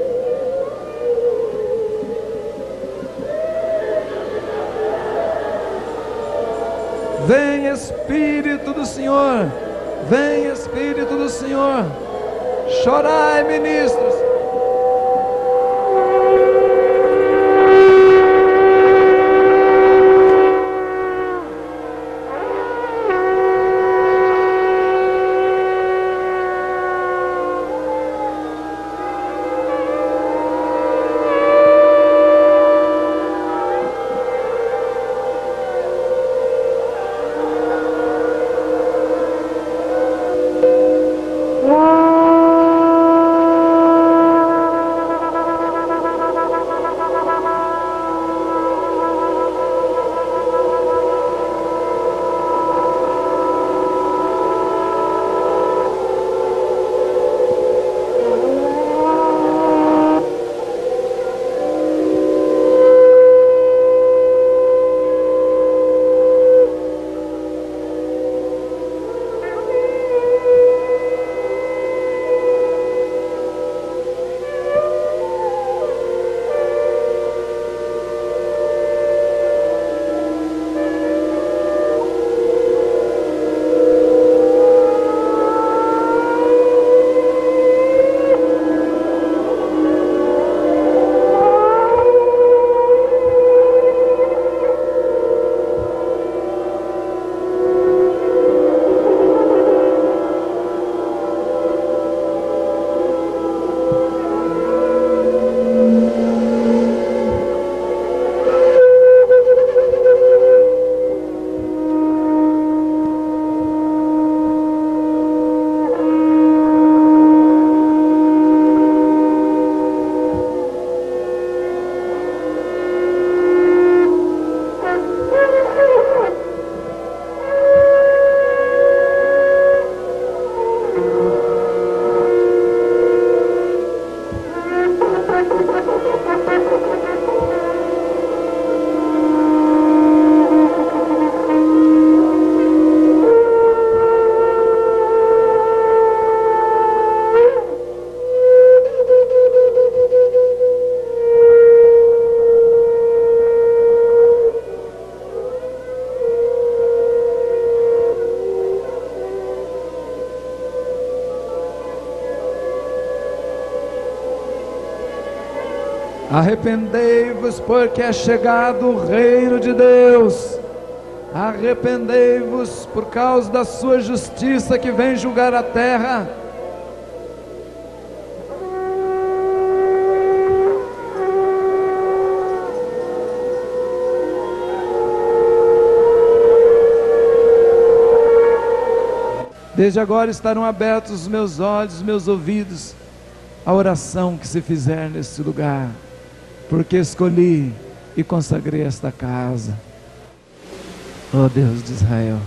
[SPEAKER 2] Vem Espírito do Senhor, vem Espírito do Senhor. Chorai, ministros. Arrependei-vos, porque é chegado o reino de Deus. Arrependei-vos por causa da sua justiça que vem julgar a terra. Desde agora estarão abertos os meus olhos, os meus ouvidos, a oração que se fizer neste lugar, porque escolhi e consagrei esta casa. Oh Deus de Israel,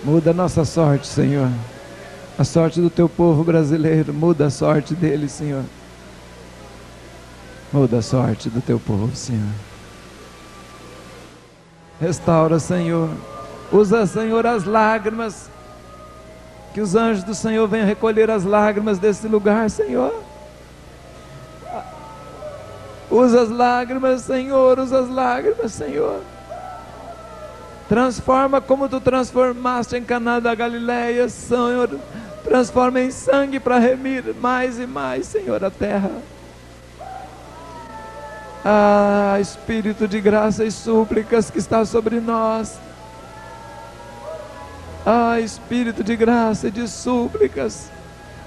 [SPEAKER 2] muda a nossa sorte, Senhor, a sorte do teu povo brasileiro, muda a sorte deles, Senhor, muda a sorte do teu povo, Senhor. Restaura, Senhor. Usa, Senhor, as lágrimas. Que os anjos do Senhor venham recolher as lágrimas desse lugar, Senhor. Usa as lágrimas, Senhor. Usa as lágrimas, Senhor. Transforma como tu transformaste em Caná da Galileia, Senhor. Transforma em sangue para remir mais e mais, Senhor, a terra. Ah, Espírito de graça e súplicas que está sobre nós. Ah, Espírito de graça e de súplicas,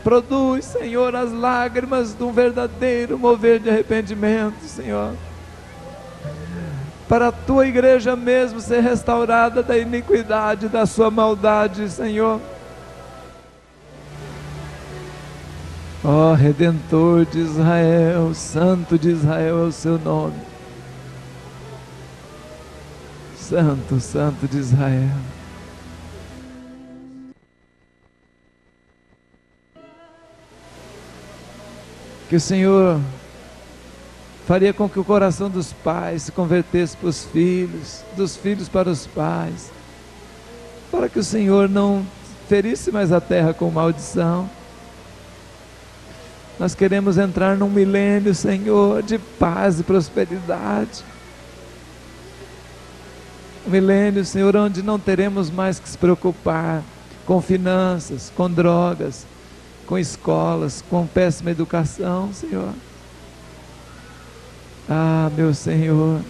[SPEAKER 2] produz, Senhor, as lágrimas de um verdadeiro mover de arrependimento, Senhor, para a tua igreja mesmo ser restaurada da iniquidade, da sua maldade, Senhor. Ó Redentor de Israel, Santo de Israel é o seu nome. Santo, Santo de Israel. Que o Senhor faria com que o coração dos pais se convertesse para os filhos, dos filhos para os pais, para que o Senhor não ferisse mais a terra com maldição. Nós queremos entrar num milênio, Senhor, de paz e prosperidade. Um milênio, Senhor, onde não teremos mais que se preocupar com finanças, com drogas, com escolas, com péssima educação, Senhor. Ah, meu Senhor,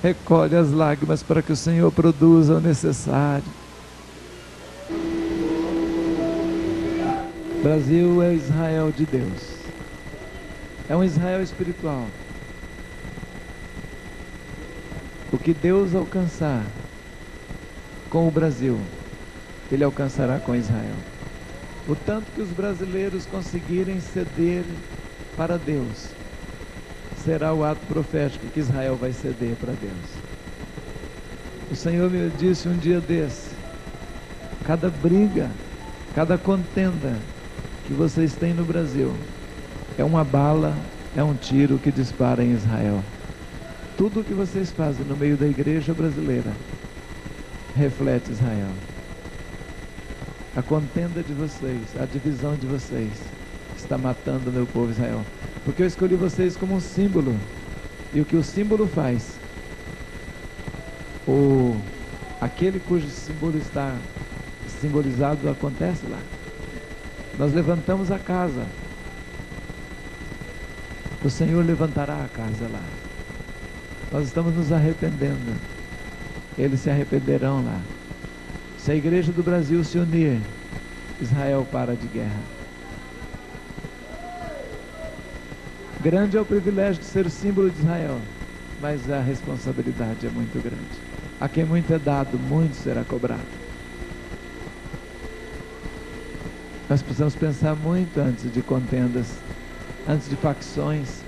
[SPEAKER 2] recolhe as lágrimas para que o Senhor produza o necessário. O Brasil é o Israel de Deus. É um Israel espiritual. O que Deus alcançar com o Brasil, Ele alcançará com Israel. O tanto que os brasileiros conseguirem ceder para Deus, será o ato profético que Israel vai ceder para Deus. O Senhor me disse um dia desse: cada briga, cada contenda que vocês têm no Brasil é uma bala, é um tiro que dispara em Israel. Tudo o que vocês fazem no meio da igreja brasileira reflete Israel. A contenda de vocês, a divisão de vocês está matando o meu povo Israel, porque eu escolhi vocês como um símbolo, e o que o símbolo faz, aquele cujo símbolo está simbolizado acontece lá. Nós levantamos a casa, o Senhor levantará a casa lá. Nós estamos nos arrependendo, eles se arrependerão lá. Se a igreja do Brasil se unir, Israel para de guerra. Grande é o privilégio de ser o símbolo de Israel, mas a responsabilidade é muito grande. A quem muito é dado, muito será cobrado. Nós precisamos pensar muito antes de contendas, antes de facções,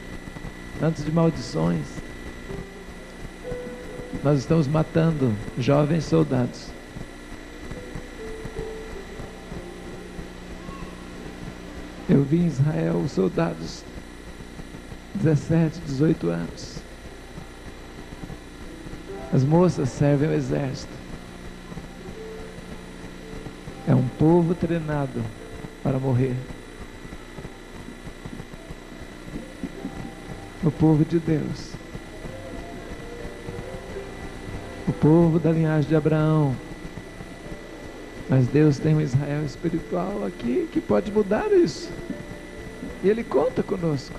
[SPEAKER 2] antes de maldições. Nós estamos matando jovens soldados. Eu vi em Israel soldados 17, 18 anos. As moças servem o exército. É um povo treinado para morrer. O povo de Deus. O povo da linhagem de Abraão. Mas Deus tem um Israel espiritual aqui que pode mudar isso. E Ele conta conosco.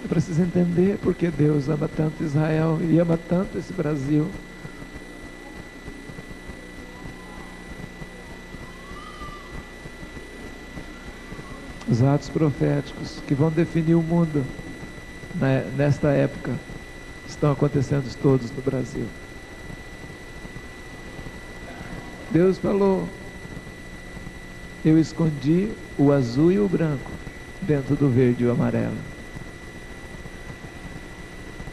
[SPEAKER 2] Eu preciso entender porque Deus ama tanto Israel e ama tanto esse Brasil. Os atos proféticos que vão definir o mundo nesta época estão acontecendo todos no Brasil. Deus falou: eu escondi o azul e o branco dentro do verde e o amarelo.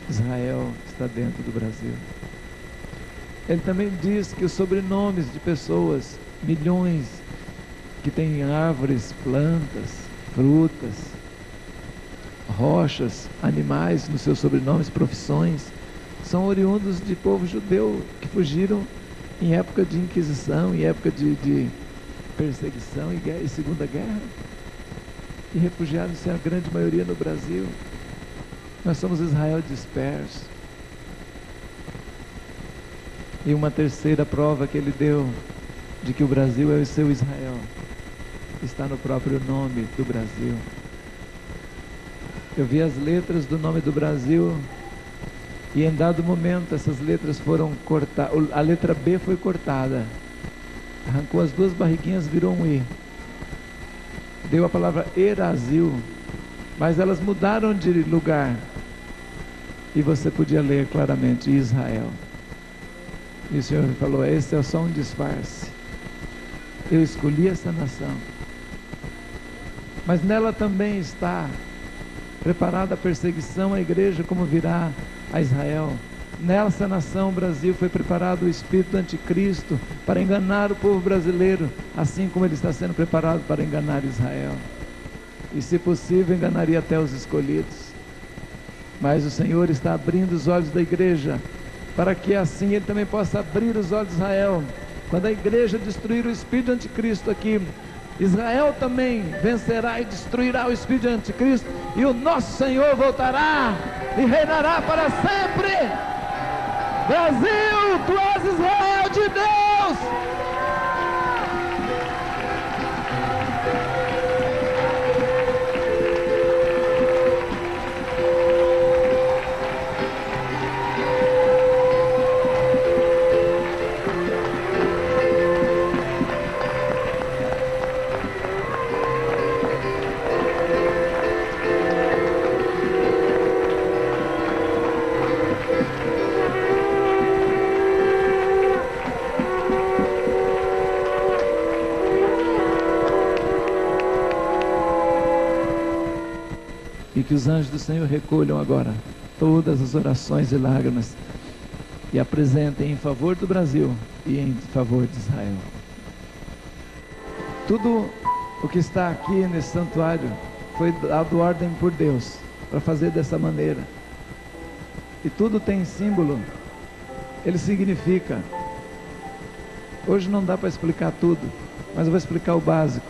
[SPEAKER 2] Israel está dentro do Brasil. Ele também diz que os sobrenomes de pessoas, milhões que têm árvores, plantas, frutas, rochas, animais nos seus sobrenomes, profissões, são oriundos de povo judeu que fugiram em época de Inquisição, em época de perseguição e Segunda Guerra, e refugiaram-se a grande maioria no Brasil. Nós somos Israel disperso. E uma terceira prova que ele deu de que o Brasil é o seu Israel está no próprio nome do Brasil. Eu vi as letras do nome do Brasil e em dado momento essas letras foram cortadas. A letra B foi cortada, arrancou as duas barriguinhas, virou um I, deu a palavra Erasil, mas elas mudaram de lugar e você podia ler claramente Israel. E o Senhor me falou: esse é só um disfarce, eu escolhi essa nação, mas nela também está preparada a perseguição à igreja, como virá a Israel. Nessa nação, o Brasil, foi preparado o espírito anticristo para enganar o povo brasileiro, assim como ele está sendo preparado para enganar Israel. E, se possível, enganaria até os escolhidos. Mas o Senhor está abrindo os olhos da igreja, para que assim Ele também possa abrir os olhos de Israel. Quando a igreja destruir o espírito anticristo aqui, Israel também vencerá e destruirá o espírito anticristo, e o nosso Senhor voltará e reinará para sempre. Brasil, tu és Israel de Deus. E que os anjos do Senhor recolham agora todas as orações e lágrimas e apresentem em favor do Brasil e em favor de Israel. Tudo o que está aqui nesse santuário foi dado ordem por Deus para fazer dessa maneira. E tudo tem símbolo, ele significa. Hoje não dá para explicar tudo, mas eu vou explicar o básico.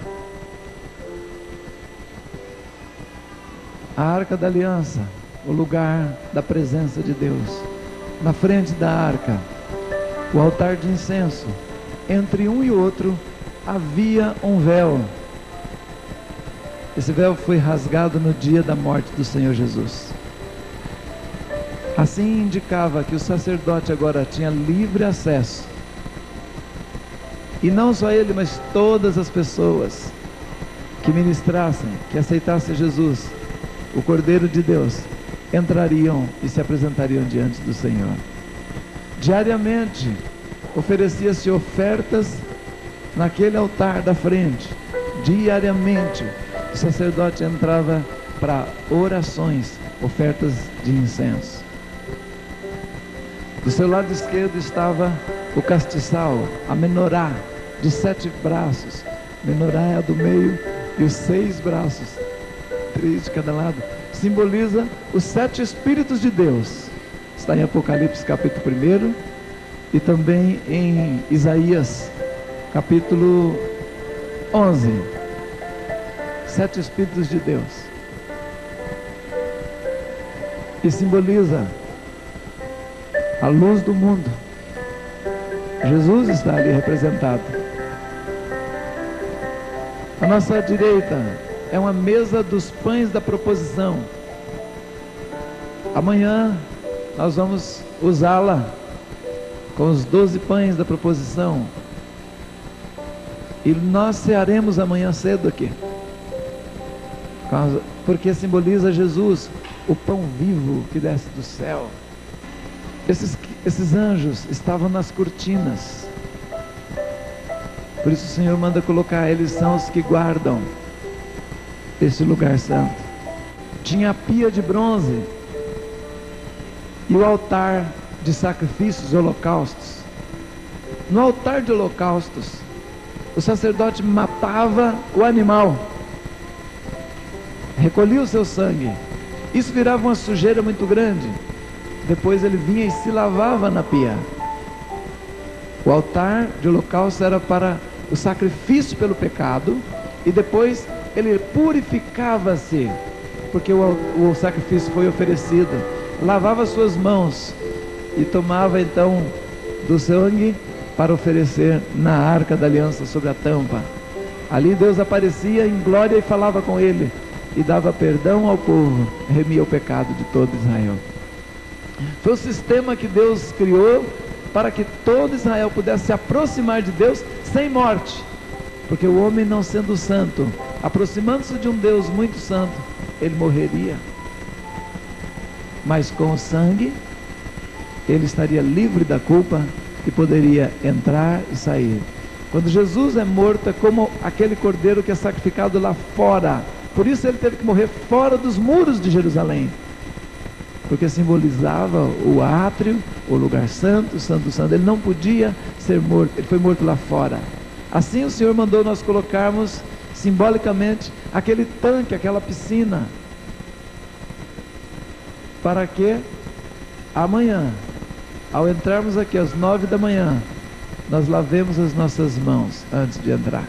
[SPEAKER 2] A Arca da Aliança, o lugar da presença de Deus. Na frente da arca, o altar de incenso. Entre um e outro havia um véu. Esse véu foi rasgado no dia da morte do Senhor Jesus. Assim indicava que o sacerdote agora tinha livre acesso. E não só ele, mas todas as pessoas que ministrassem, que aceitassem Jesus, o Cordeiro de Deus, entrariam e se apresentariam diante do Senhor. Diariamente oferecia-se ofertas naquele altar da frente. Diariamente o sacerdote entrava para orações, ofertas de incenso. Do seu lado esquerdo estava o castiçal, a menorá de 7 braços. Menorá é a do meio e os 6 braços, 3 de cada lado, simboliza os 7 Espíritos de Deus. Está em Apocalipse capítulo 1 e também em Isaías capítulo 11. 7 Espíritos de Deus. E simboliza a luz do mundo. Jesus está ali representado. À nossa direita é uma mesa dos pães da proposição. Amanhã nós vamos usá-la com os 12 pães da proposição. E nós cearemos amanhã cedo aqui, porque simboliza Jesus, o pão vivo que desce do céu. Esses anjos estavam nas cortinas. Por isso o Senhor manda colocar, eles são os que guardam esse lugar santo. Tinha a pia de bronze e o altar de sacrifícios, holocaustos. No altar de holocaustos, o sacerdote matava o animal, recolhia o seu sangue. Isso virava uma sujeira muito grande. Depois ele vinha e se lavava na pia. O altar de holocausto era para o sacrifício pelo pecado, e depois ele purificava-se, porque o sacrifício foi oferecido. Lavava suas mãos e tomava então do sangue para oferecer na Arca da Aliança sobre a tampa. Ali Deus aparecia em glória e falava com ele, e dava perdão ao povo, remia o pecado de todo Israel. Foi o sistema que Deus criou para que todo Israel pudesse se aproximar de Deus sem morte, porque o homem, não sendo santo, aproximando-se de um Deus muito santo, ele morreria. Mas com o sangue ele estaria livre da culpa e poderia entrar e sair. Quando Jesus é morto, é como aquele cordeiro que é sacrificado lá fora. Por isso ele teve que morrer fora dos muros de Jerusalém. porque simbolizava o átrio, o lugar santo, santo, santo. Ele não podia ser morto, ele foi morto lá fora. Assim o Senhor mandou nós colocarmos simbolicamente aquele tanque, aquela piscina, para que amanhã, ao entrarmos aqui às 9 da manhã, nós lavemos as nossas mãos antes de entrar.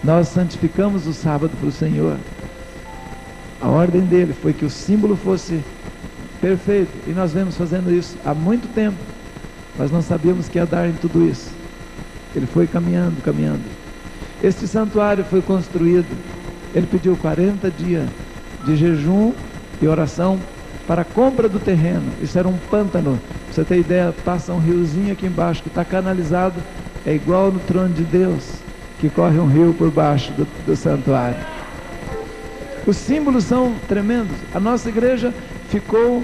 [SPEAKER 2] Nós santificamos o sábado para o Senhor. A ordem dele foi que o símbolo fosse perfeito, e nós vemos fazendo isso há muito tempo, mas não sabíamos que ia dar em tudo isso. Ele foi caminhando, caminhando. Este santuário foi construído, ele pediu 40 dias de jejum e oração para a compra do terreno. Isso era um pântano, pra você ter ideia, passa um riozinho aqui embaixo que está canalizado, é igual no trono de Deus, que corre um rio por baixo do santuário. Os símbolos são tremendos. A nossa igreja ficou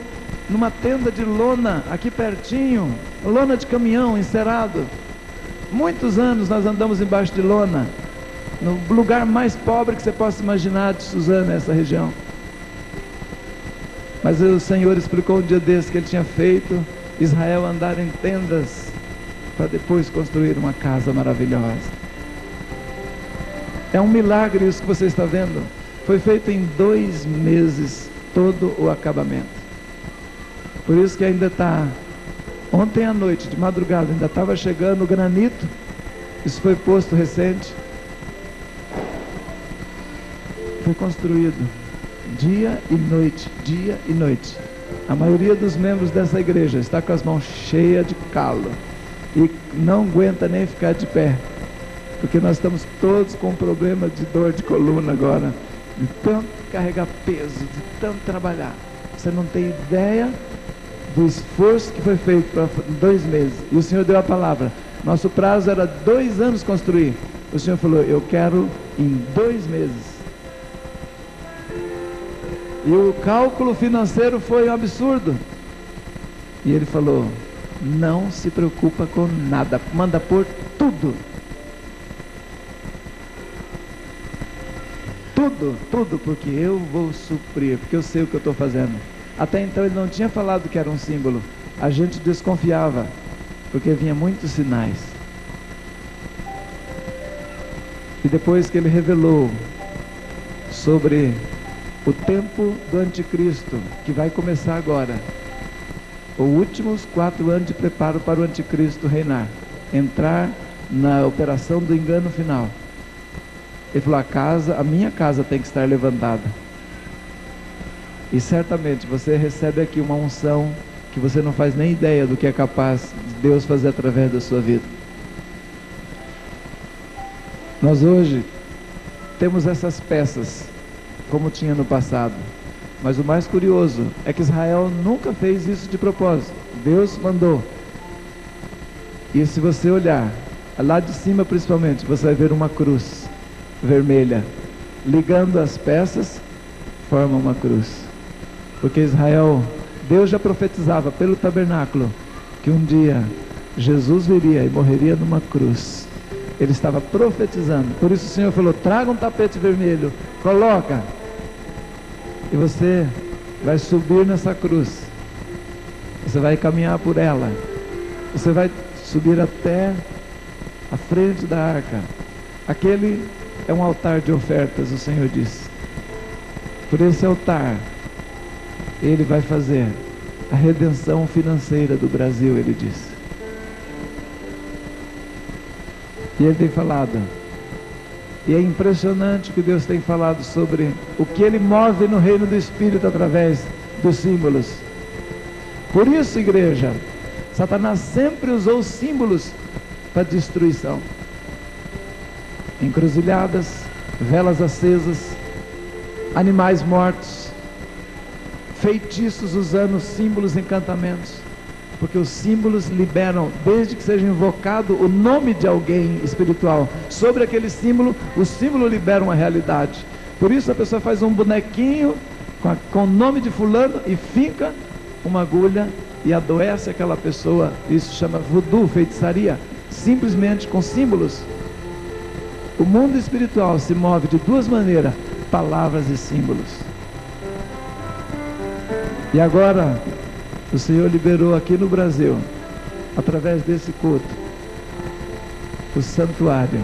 [SPEAKER 2] numa tenda de lona, aqui pertinho, lona de caminhão, encerado. Muitos anos nós andamos embaixo de lona, no lugar mais pobre que você possa imaginar de Suzano, essa região. Mas o Senhor explicou um dia desse que ele tinha feito Israel andar em tendas, para depois construir uma casa maravilhosa. É um milagre isso que você está vendo. Foi feito em 2 meses todo o acabamento. Por isso que ainda está, ontem à noite, de madrugada, ainda estava chegando o granito. Isso foi posto recente. Foi construído dia e noite, dia e noite. A maioria dos membros dessa igreja está com as mãos cheias de calo e não aguenta nem ficar de pé, porque nós estamos todos com problema de dor de coluna agora, de tanto carregar peso, de tanto trabalhar. Você não tem ideia do esforço que foi feito para 2 meses. E o Senhor deu a palavra. Nosso prazo era 2 anos construir. O Senhor falou, eu quero em 2 meses. E o cálculo financeiro foi um absurdo. E ele falou, não se preocupa com nada, manda pôr tudo. Tudo, porque eu vou suprir, porque eu sei o que eu estou fazendo. Até então ele não tinha falado que era um símbolo. A gente desconfiava, porque vinha muitos sinais. E depois que ele revelou sobre o tempo do anticristo, que vai começar agora, os últimos 4 anos de preparo para o anticristo reinar, entrar na operação do engano final. Ele falou, a minha casa tem que estar levantada. E certamente você recebe aqui uma unção que você não faz nem ideia do que é capaz de Deus fazer através da sua vida. Nós hoje temos essas peças, como tinha no passado. Mas o mais curioso é que Israel nunca fez isso de propósito. Deus mandou. E se você olhar, lá de cima principalmente, você vai ver uma cruz vermelha, ligando as peças, forma uma cruz. Porque Israel, Deus já profetizava pelo tabernáculo, que um dia Jesus viria e morreria numa cruz. Ele estava profetizando. Por isso o Senhor falou, traga um tapete vermelho, coloca, e você vai subir nessa cruz, você vai caminhar por ela, você vai subir até a frente da arca. Aquele é um altar de ofertas, o Senhor disse. Por esse altar Ele vai fazer a redenção financeira do Brasil, Ele disse. E Ele tem falado, e é impressionante que Deus tem falado sobre o que Ele move no reino do Espírito através dos símbolos. Por isso, igreja, Satanás sempre usou símbolos para destruição. Encruzilhadas, velas acesas, animais mortos, feitiços usando símbolos, encantamentos, porque os símbolos liberam, desde que seja invocado o nome de alguém espiritual sobre aquele símbolo, o símbolo libera uma realidade. Por isso a pessoa faz um bonequinho com o nome de fulano e fica uma agulha e adoece aquela pessoa. Isso chama voodoo, feitiçaria, simplesmente com símbolos. O mundo espiritual se move de 2 maneiras, palavras e símbolos. E agora, o Senhor liberou aqui no Brasil, através desse culto, o santuário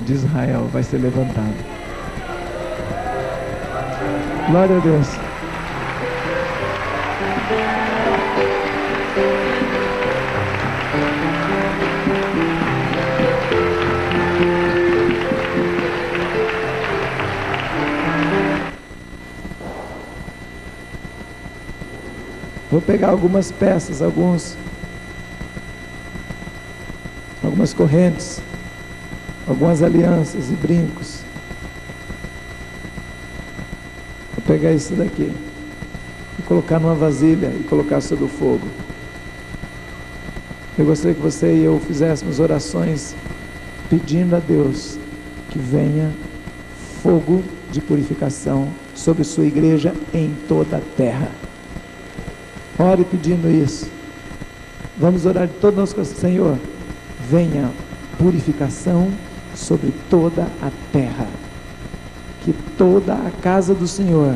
[SPEAKER 2] de Israel vai ser levantado. Glória a Deus. Vou pegar algumas peças, algumas correntes, algumas alianças e brincos. Vou pegar isso daqui e colocar numa vasilha e colocar sobre o fogo. Eu gostaria que você e eu fizéssemos orações pedindo a Deus que venha fogo de purificação sobre sua igreja em toda a terra. Ore pedindo isso. Vamos orar de todo o nosso coração. Senhor, venha purificação sobre toda a terra. Que toda a casa do Senhor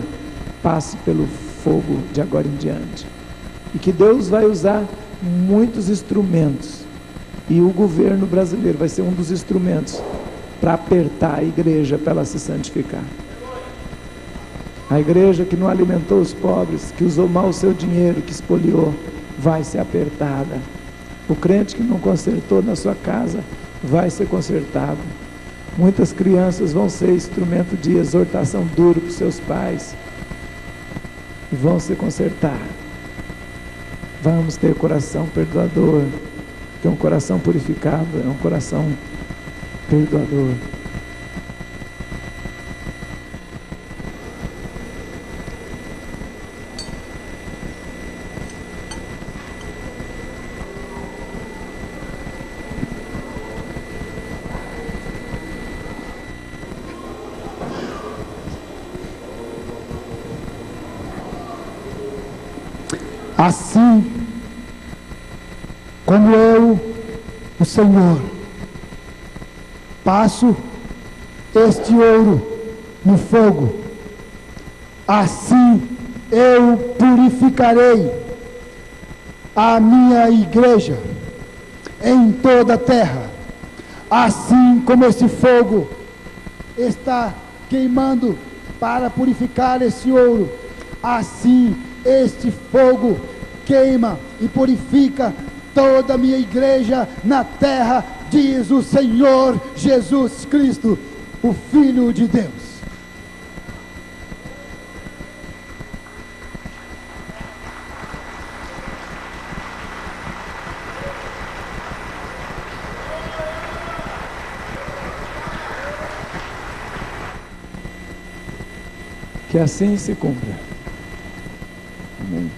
[SPEAKER 2] passe pelo fogo de agora em diante. E que Deus vai usar muitos instrumentos. E o governo brasileiro vai ser um dos instrumentos para apertar a igreja para ela se santificar. A igreja que não alimentou os pobres, que usou mal o seu dinheiro, que espoliou, vai ser apertada. O crente que não consertou na sua casa, vai ser consertado. Muitas crianças vão ser instrumento de exortação duro para os seus pais. E vão se consertar. Vamos ter coração perdoador. Porque um coração purificado é um coração perdoador.
[SPEAKER 4] Assim como eu, o Senhor, passo este ouro no fogo, assim eu purificarei a minha igreja em toda a terra. Assim como esse fogo está queimando para purificar esse ouro, assim este fogo queima e purifica toda a minha igreja na terra, diz o Senhor Jesus Cristo, o Filho de Deus.
[SPEAKER 2] Que assim se cumpra. Amém.